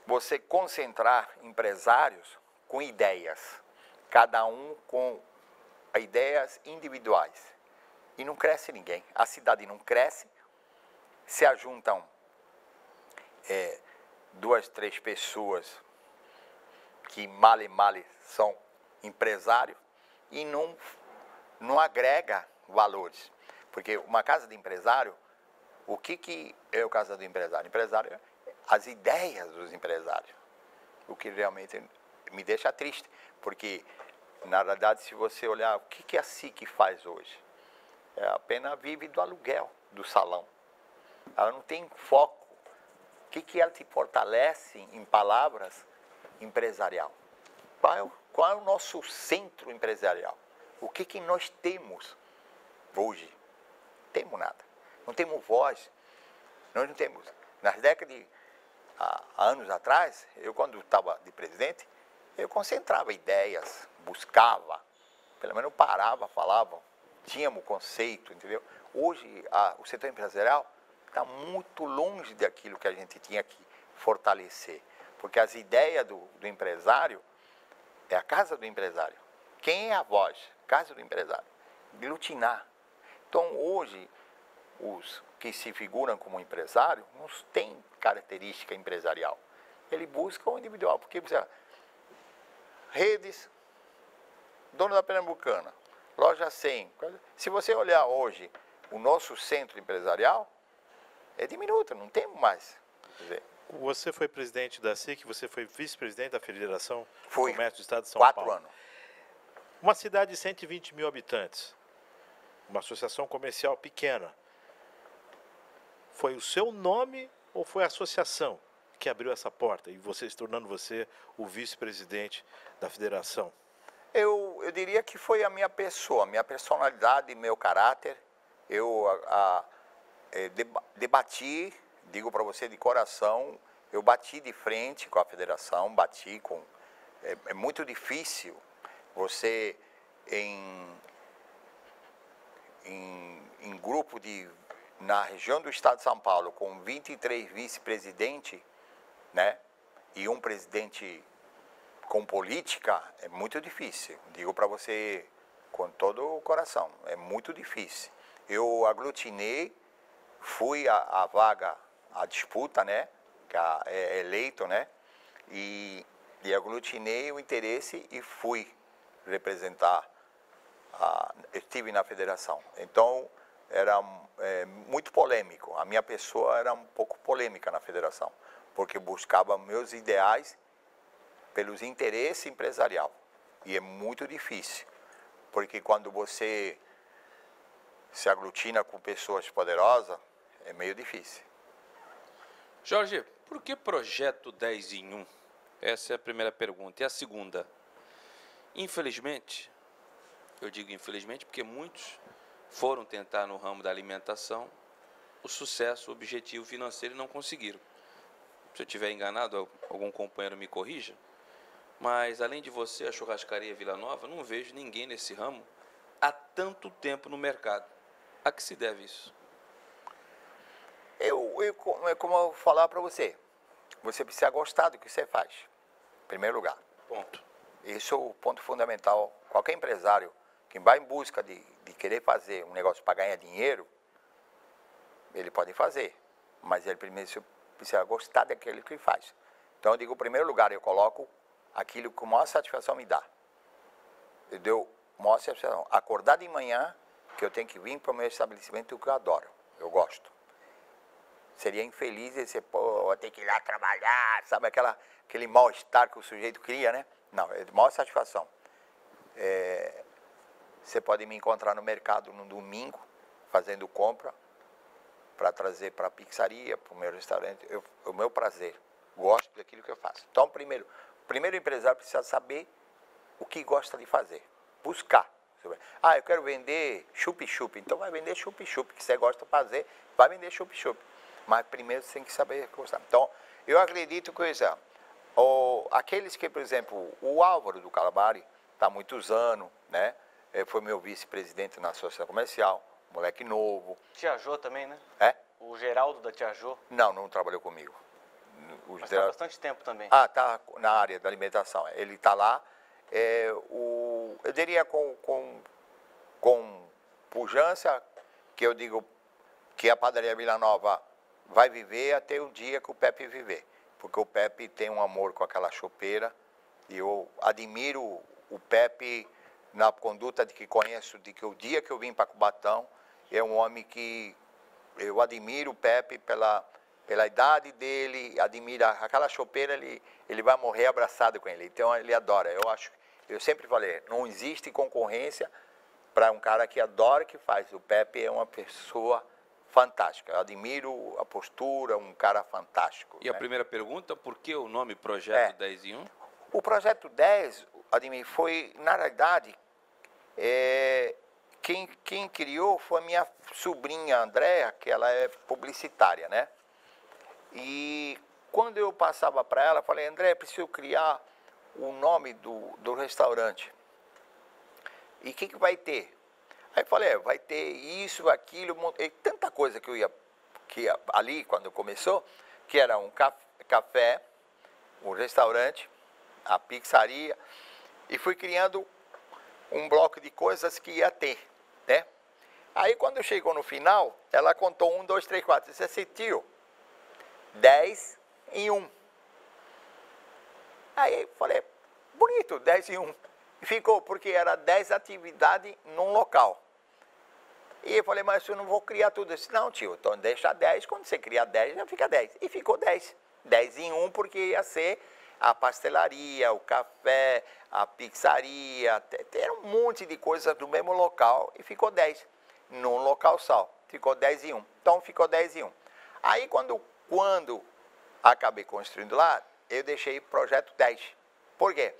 você concentrar empresários com ideias, cada um com ideias individuais. e não cresce ninguém. A cidade não cresce, se ajuntam 2, 3 pessoas que male são empresários e não agrega valores. Porque uma casa de empresário, o que é a casa do empresário? Empresário é as ideias dos empresários. O que realmente me deixa triste, porque, na verdade, se você olhar o que a SIC faz hoje, apenas vive do aluguel do salão. Ela não tem foco. O que ela te fortalece em palavras empresarial? Qual é o nosso centro empresarial? O que nós temos hoje? Não temos nada. Não temos voz. Nós não temos. Nas décadas há anos atrás, eu quando estava de presidente, eu concentrava ideias, buscava, pelo menos parava, falava, tínhamos conceito, entendeu? Hoje o setor empresarial está muito longe daquilo que a gente tinha que fortalecer, porque as ideias do empresário é a casa do empresário. Quem é a voz? Casa do empresário. Glutinar. Então hoje os que se figuram como empresário não têm característica empresarial. Ele busca o individual, porque precisa redes, dono da Pernambucana, loja 100. Se você olhar hoje o nosso centro empresarial, é diminuto, não temos mais. Quer dizer, você foi presidente da SIC, você foi vice-presidente da Federação do Fui. Comércio do Estado de São 4 Paulo. anos. Uma cidade de 120 mil habitantes, uma associação comercial pequena. Foi o seu nome ou foi a associação que abriu essa porta e você se tornando você o vice-presidente da federação? Eu diria que foi a minha pessoa, minha personalidade, meu caráter. Eu debati, digo para você de coração, eu bati de frente com a federação, bati com... É muito difícil você em grupo na região do estado de São Paulo, com 23 vice-presidentes, né, e um presidente com política, é muito difícil. Digo para você com todo o coração, é muito difícil. Eu aglutinei, fui a vaga, a disputa, né, que é eleito, né, e aglutinei o interesse e fui representar, eu estive na federação. Então, era muito polêmico. A minha pessoa era um pouco polêmica na federação, porque buscava meus ideais pelos interesses empresarial. E é muito difícil, porque quando você se aglutina com pessoas poderosas, é meio difícil. Jorge, por que projeto 10 em 1? Essa é a primeira pergunta. E a segunda? Infelizmente, eu digo infelizmente porque muitos foram tentar no ramo da alimentação o sucesso, o objetivo financeiro e não conseguiram. Se eu estiver enganado, algum companheiro me corrija, mas além de você, a churrascaria Vila Nova, não vejo ninguém nesse ramo há tanto tempo no mercado. A que se deve isso? É como eu falar para você, você precisa gostar do que você faz, em primeiro lugar. Ponto. Isso é o ponto fundamental. Qualquer empresário que vai em busca de querer fazer um negócio para ganhar dinheiro, ele pode fazer, mas ele primeiro precisa gostar daquilo que ele faz. Então eu digo, em primeiro lugar, eu coloco aquilo que maior satisfação me dá. Eu dou maior satisfação. Acordar de manhã, que eu tenho que vir para o meu estabelecimento que eu adoro, eu gosto. Seria infeliz esse, pô, eu tenho que ir lá trabalhar, sabe aquele mal-estar que o sujeito cria, né? Não, é de maior satisfação. Você pode me encontrar no mercado no domingo, fazendo compra, para trazer para a pizzaria, para o meu restaurante, o meu prazer. Gosto daquilo que eu faço. Então, o primeiro empresário precisa saber o que gosta de fazer. Buscar. Eu quero vender chup-chup. Então, vai vender chup-chup, que você gosta de fazer, vai vender chup-chup. Mas primeiro você tem que saber gostar. Então, eu acredito que, aqueles que, por exemplo, o Álvaro do Calabari, está há muitos anos, né? Foi meu vice-presidente na associação comercial, moleque novo. Tia Jô também, né? O Geraldo da Tia Jô. Não trabalhou comigo. Mas está há bastante tempo também. Está na área da alimentação. Ele está lá. Eu diria com pujança que eu digo que a padaria Vila Nova vai viver até o dia que o Pepe viver. Porque o Pepe tem um amor com aquela chopeira e eu admiro o Pepe na conduta de que conheço, de que o dia que eu vim para Cubatão, é um homem que eu admiro o Pepe pela idade dele, admira aquela chopeira, ele vai morrer abraçado com ele, então ele adora. Eu sempre falei, não existe concorrência para um cara que adora o que faz. O Pepe é uma pessoa fantástica, eu admiro a postura, um cara fantástico. E a primeira pergunta, por que o nome Projeto 10 em 1? O Projeto 10, Ademir, foi, na realidade, quem criou foi a minha sobrinha Andréa, que ela é publicitária, né? E quando eu passava para ela, falei, André, preciso criar o nome do restaurante. E o que vai ter? Aí eu falei, vai ter isso, aquilo, e tanta coisa que ali, quando começou, que era um café, um restaurante, a pizzaria, e fui criando um bloco de coisas que ia ter, né? Aí quando chegou no final, ela contou 1, 2, 3, 4, disse assim, tio, 10 em 1. Aí eu falei, bonito, 10 em 1. E ficou, porque era 10 atividades num local. E eu falei, mas eu não vou criar tudo. Eu disse, não, tio, então deixa 10, quando você criar 10, já fica 10. E ficou 10. 10 em 1, porque ia ser a pastelaria, o café, a pizzaria, era um monte de coisas do mesmo local e ficou 10. Num local só, ficou 10 em 1. Então ficou 10 em 1. Aí quando acabei construindo lá, eu deixei projeto 10. Por quê?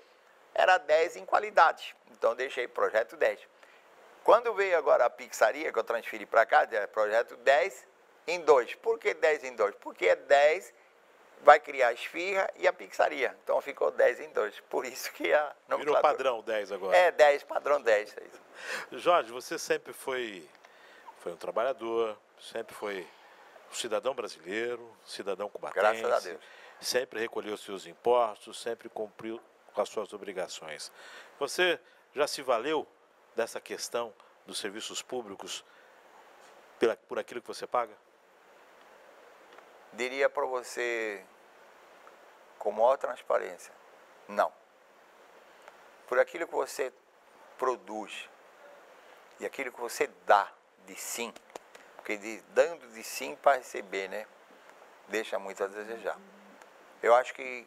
Era 10 em qualidade, então deixei projeto 10. Quando veio agora a pizzaria, que eu transferi para cá, é projeto 10 em 2. Por que 10 em 2? Porque 10 vai criar a esfirra e a pizzaria. Então ficou 10 em 2. Por isso que a nomenclatura... Virou padrão 10 agora. É, 10, padrão 10. É isso. Jorge, você sempre foi um trabalhador, sempre foi um cidadão brasileiro, cidadão cubatense. Graças a Deus. Sempre recolheu seus impostos, sempre cumpriu com as suas obrigações. Você já se valeu dessa questão dos serviços públicos por aquilo que você paga? Diria para você, com maior transparência, não. Por aquilo que você produz e aquilo que você dá de sim, porque dando de sim para receber, né, deixa muito a desejar. Eu acho que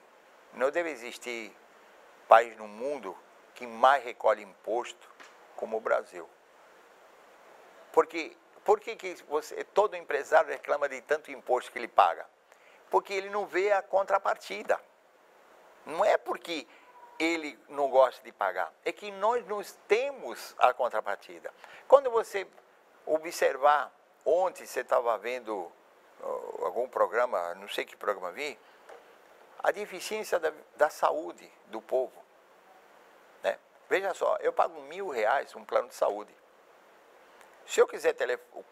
não deve existir país no mundo que mais recolhe imposto como o Brasil. Por que todo empresário reclama de tanto imposto que ele paga? Porque ele não vê a contrapartida. Não é porque ele não gosta de pagar, é que nós não temos a contrapartida. Quando você observar, ontem você estava vendo algum programa, não sei que programa vi, a deficiência da saúde do povo. Né? Veja só, eu pago R$1.000 um plano de saúde. Se eu quiser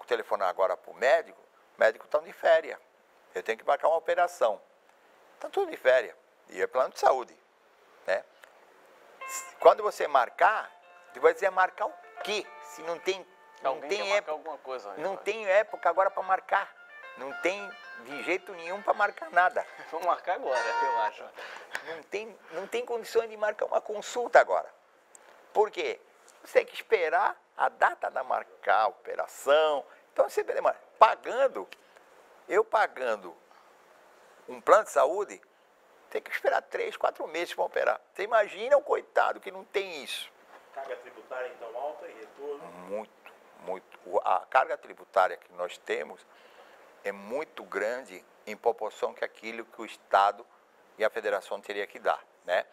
telefonar agora para o médico está de férias. Eu tenho que marcar uma operação. Está tudo de férias. E é plano de saúde. Né? Quando você marcar, você vai dizer marcar o quê? Se não tem, época, alguma coisa, não tem época agora para marcar. Não tem de jeito nenhum para marcar nada. Vamos marcar agora, eu acho. Não tem condições de marcar uma consulta agora. Por quê? Você tem que esperar a data da marcar a operação. Então você demora. Eu pagando um plano de saúde, tem que esperar 3, 4 meses para operar. Você imagina o coitado que não tem isso. Carga tributária então alta e retorno? Muito, muito. A carga tributária que nós temos é muito grande em proporção que aquilo que o Estado e a Federação teria que dar, né?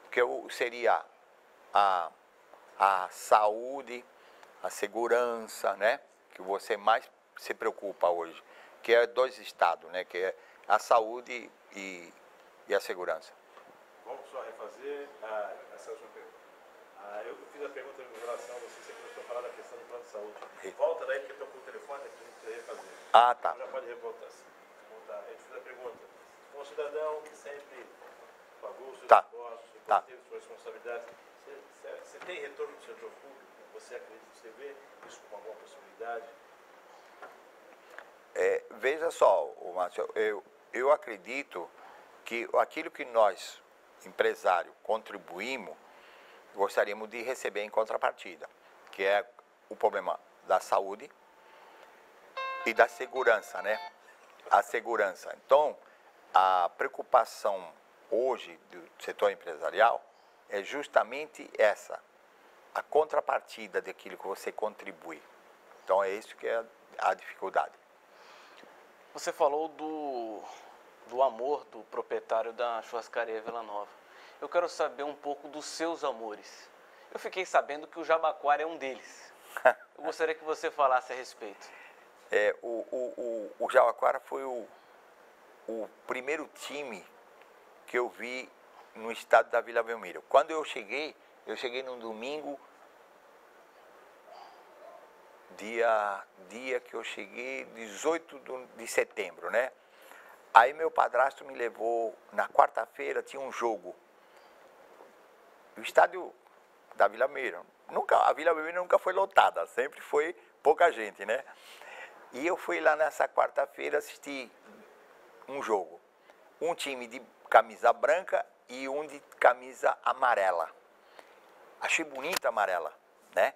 Porque seria a saúde, a segurança, né? Que você mais se preocupa hoje, que é 2 estados, né? Que é a saúde e a segurança. Vamos só refazer essa última pergunta. Eu fiz a pergunta em relação a você começou a falar da questão do plano de saúde. Volta daí, porque tocou o telefone, que a gente precisa refazer. Ah, tá. Já pode revoltar. Eu fiz a pergunta. Um cidadão que sempre pagou os seus impostos, sempre teve suas responsabilidades, você tem retorno do setor público? Você acredita, você vê isso como alguma possibilidade? Veja só, Márcio, eu acredito que aquilo que nós, empresário, contribuímos, gostaríamos de receber em contrapartida, que é o problema da saúde e da segurança, né? A segurança. Então, a preocupação hoje do setor empresarial é justamente essa, a contrapartida daquilo que você contribui. Então, é isso que é a dificuldade. Você falou do amor do proprietário da churrascaria Vila Nova. Eu quero saber um pouco dos seus amores. Eu fiquei sabendo que o Jabaquara é um deles. Eu gostaria que você falasse a respeito. O Jabaquara foi o primeiro time que eu vi no estado da Vila Belmiro. Quando eu cheguei num domingo, dia que eu cheguei, 18 de setembro, né? Aí meu padrasto me levou, na quarta-feira tinha um jogo. O estádio da Vila Belmiro, a Vila Belmiro nunca foi lotada, sempre foi pouca gente, né? E eu fui lá nessa quarta-feira assistir um jogo. Um time de camisa branca e um de camisa amarela. Achei bonita a amarela, né?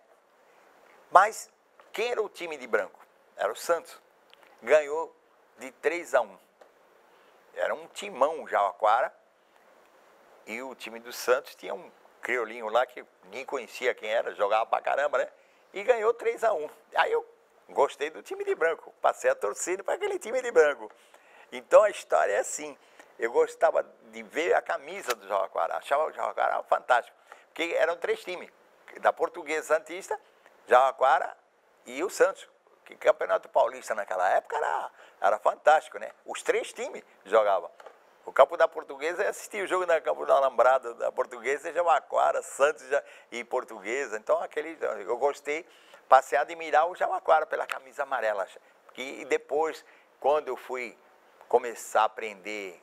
Mas quem era o time de branco? Era o Santos. Ganhou de 3-1. Era um timão, o Jabaquara. E o time do Santos tinha um criolinho lá que ninguém conhecia quem era, jogava pra caramba, né? E ganhou 3-1. Aí eu gostei do time de branco. Passei a torcida para aquele time de branco. Então a história é assim. Eu gostava de ver a camisa do Jabaquara. Achava o Jabaquara fantástico. Porque eram 3 times. Da Portuguesa Santista, Jabaquara e o Santos. Que Campeonato Paulista naquela época era fantástico, né? Os 3 times jogavam. O campo da Portuguesa, eu assisti o jogo no campo da Alambrada da Portuguesa, Jabaquara, Santos e Portuguesa. Então eu gostei, passei a admirar o Jabaquara pela camisa amarela. E depois, quando eu fui começar a aprender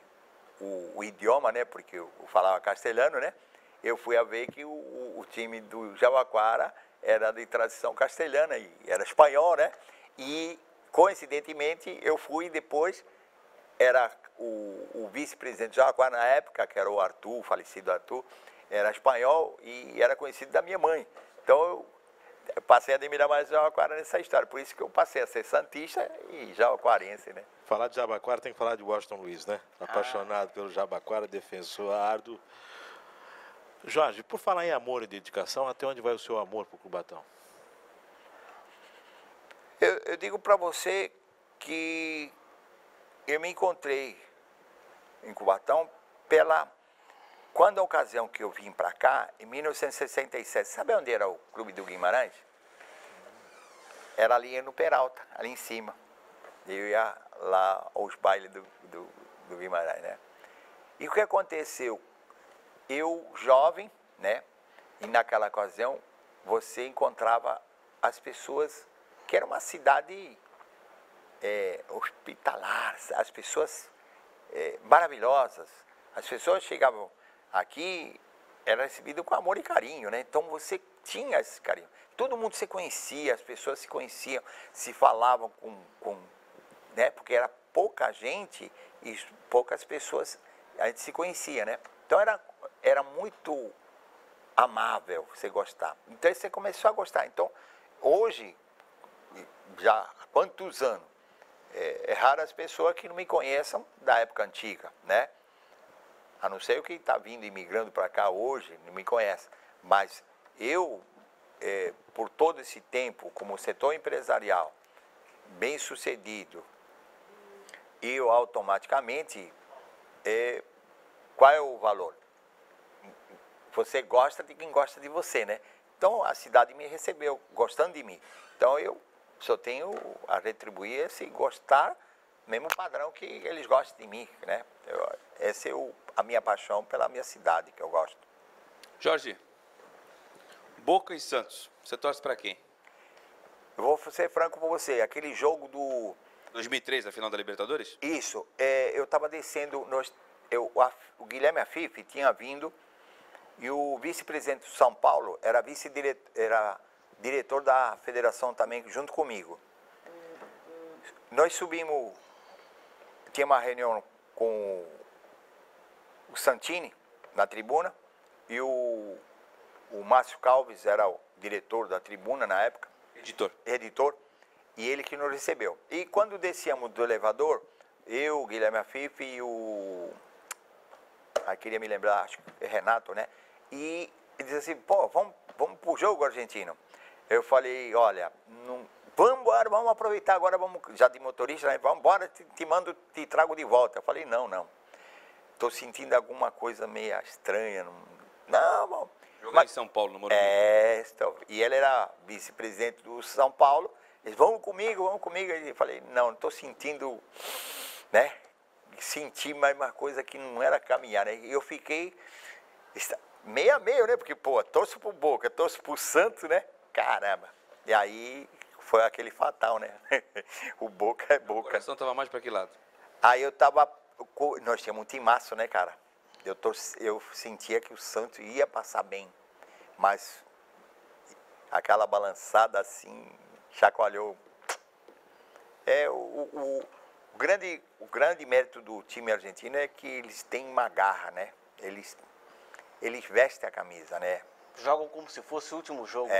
o idioma, né? Porque eu falava castelhano, né? Eu fui a ver que o time do Jabaquara era de tradição castelhana e era espanhol, né? E, coincidentemente, eu fui depois, era o vice-presidente de Jabaquara na época, que era o Arthur, o falecido Arthur, era espanhol e era conhecido da minha mãe. Então, eu passei a admirar mais o Jabaquara nessa história. Por isso que eu passei a ser santista e jabaquarense, né? Falar de Jabaquara tem que falar de Washington Luiz, né? Apaixonado pelo Jabaquara, defensor árduo. Jorge, por falar em amor e dedicação, até onde vai o seu amor para o Cubatão? Eu digo para você que eu me encontrei em Cubatão quando a ocasião que eu vim para cá, em 1967, sabe onde era o Clube do Guimarães? Era ali no Peralta, ali em cima. Eu ia lá aos bailes do Guimarães, né? E o que aconteceu? Eu, jovem, né? E naquela ocasião, você encontrava as pessoas, que era uma cidade hospitalar, as pessoas maravilhosas. As pessoas chegavam aqui, era recebido com amor e carinho, né? Então você tinha esse carinho. Todo mundo se conhecia, as pessoas se conheciam, se falavam né? Porque era pouca gente e poucas pessoas, a gente se conhecia, né? Então era muito amável você gostar. Então você começou a gostar. Então, hoje, já há quantos anos, é raro as pessoas que não me conheçam da época antiga, né? A não ser o que está vindo imigrando para cá hoje, não me conhece. Mas eu, por todo esse tempo, como setor empresarial, bem sucedido, eu automaticamente, qual é o valor? Você gosta de quem gosta de você, né? Então a cidade me recebeu, gostando de mim. Então eu só tenho a retribuir esse gostar, mesmo padrão que eles gostam de mim, né? Essa é a minha paixão pela minha cidade, que eu gosto. Jorge, Boca e Santos, você torce para quem? Eu vou ser franco com você, aquele jogo do... 2003, a final da Libertadores? Isso, eu estava descendo, o Guilherme Afif tinha vindo, e o vice-presidente de São Paulo era diretor da federação também, junto comigo. Nós subimos, tinha uma reunião com o Santini na tribuna e o Márcio Calves era o diretor da tribuna na época. Editor. E ele que nos recebeu. E quando descíamos do elevador, eu, Guilherme Afif e o... queria me lembrar, acho que é Renato, né? E ele disse assim, pô, vamos pro jogo argentino. Eu falei, olha, vamos embora, vamos aproveitar agora, vamos, já de motorista, né? Vamos embora, te trago de volta. Eu falei, não. Estou sentindo alguma coisa meio estranha. Não. Jogar em São Paulo, no Morumbi. E ele era vice-presidente do São Paulo. Eles, vamos comigo. Eu falei, não estou sentindo, né? Senti mais uma coisa que não era caminhar, né? E eu fiquei meio a meio, né? Porque, pô, torço pro Boca, torço pro Santos, né? Caramba. E aí foi aquele fatal, né? O Boca é Boca. O coração tava mais para que lado? Aí nós tínhamos um timaço, né, cara? Eu sentia que o Santos ia passar bem, mas aquela balançada assim, chacoalhou. O grande mérito do time argentino é que eles têm uma garra, né? Eles vestem a camisa, né? Jogam como se fosse o último jogo.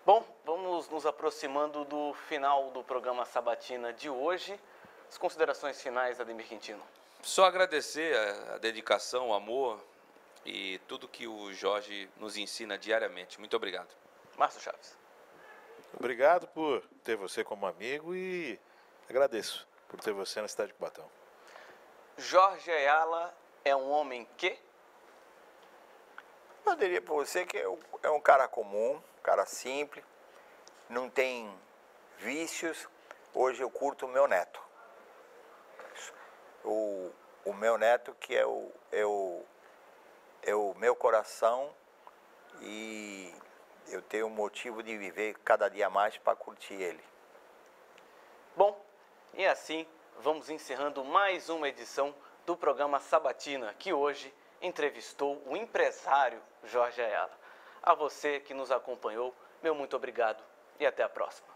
Bom, vamos nos aproximando do final do programa Sabatina de hoje. As considerações finais, Ademir Quintino. Só agradecer a dedicação, o amor e tudo que o Jorge nos ensina diariamente. Muito obrigado. Márcio Chaves. Obrigado por ter você como amigo e agradeço por ter você na cidade de Cubatão. Jorge Ayala é um homem que? Eu diria para você que é um cara comum, um cara simples, não tem vícios. Hoje eu curto o meu neto. O meu neto que é o meu coração, e eu tenho um motivo de viver cada dia mais para curtir ele. Bom, e assim vamos encerrando mais uma edição do programa Sabatina, que hoje entrevistou o empresário Jorge Ayala. A você que nos acompanhou, meu muito obrigado e até a próxima.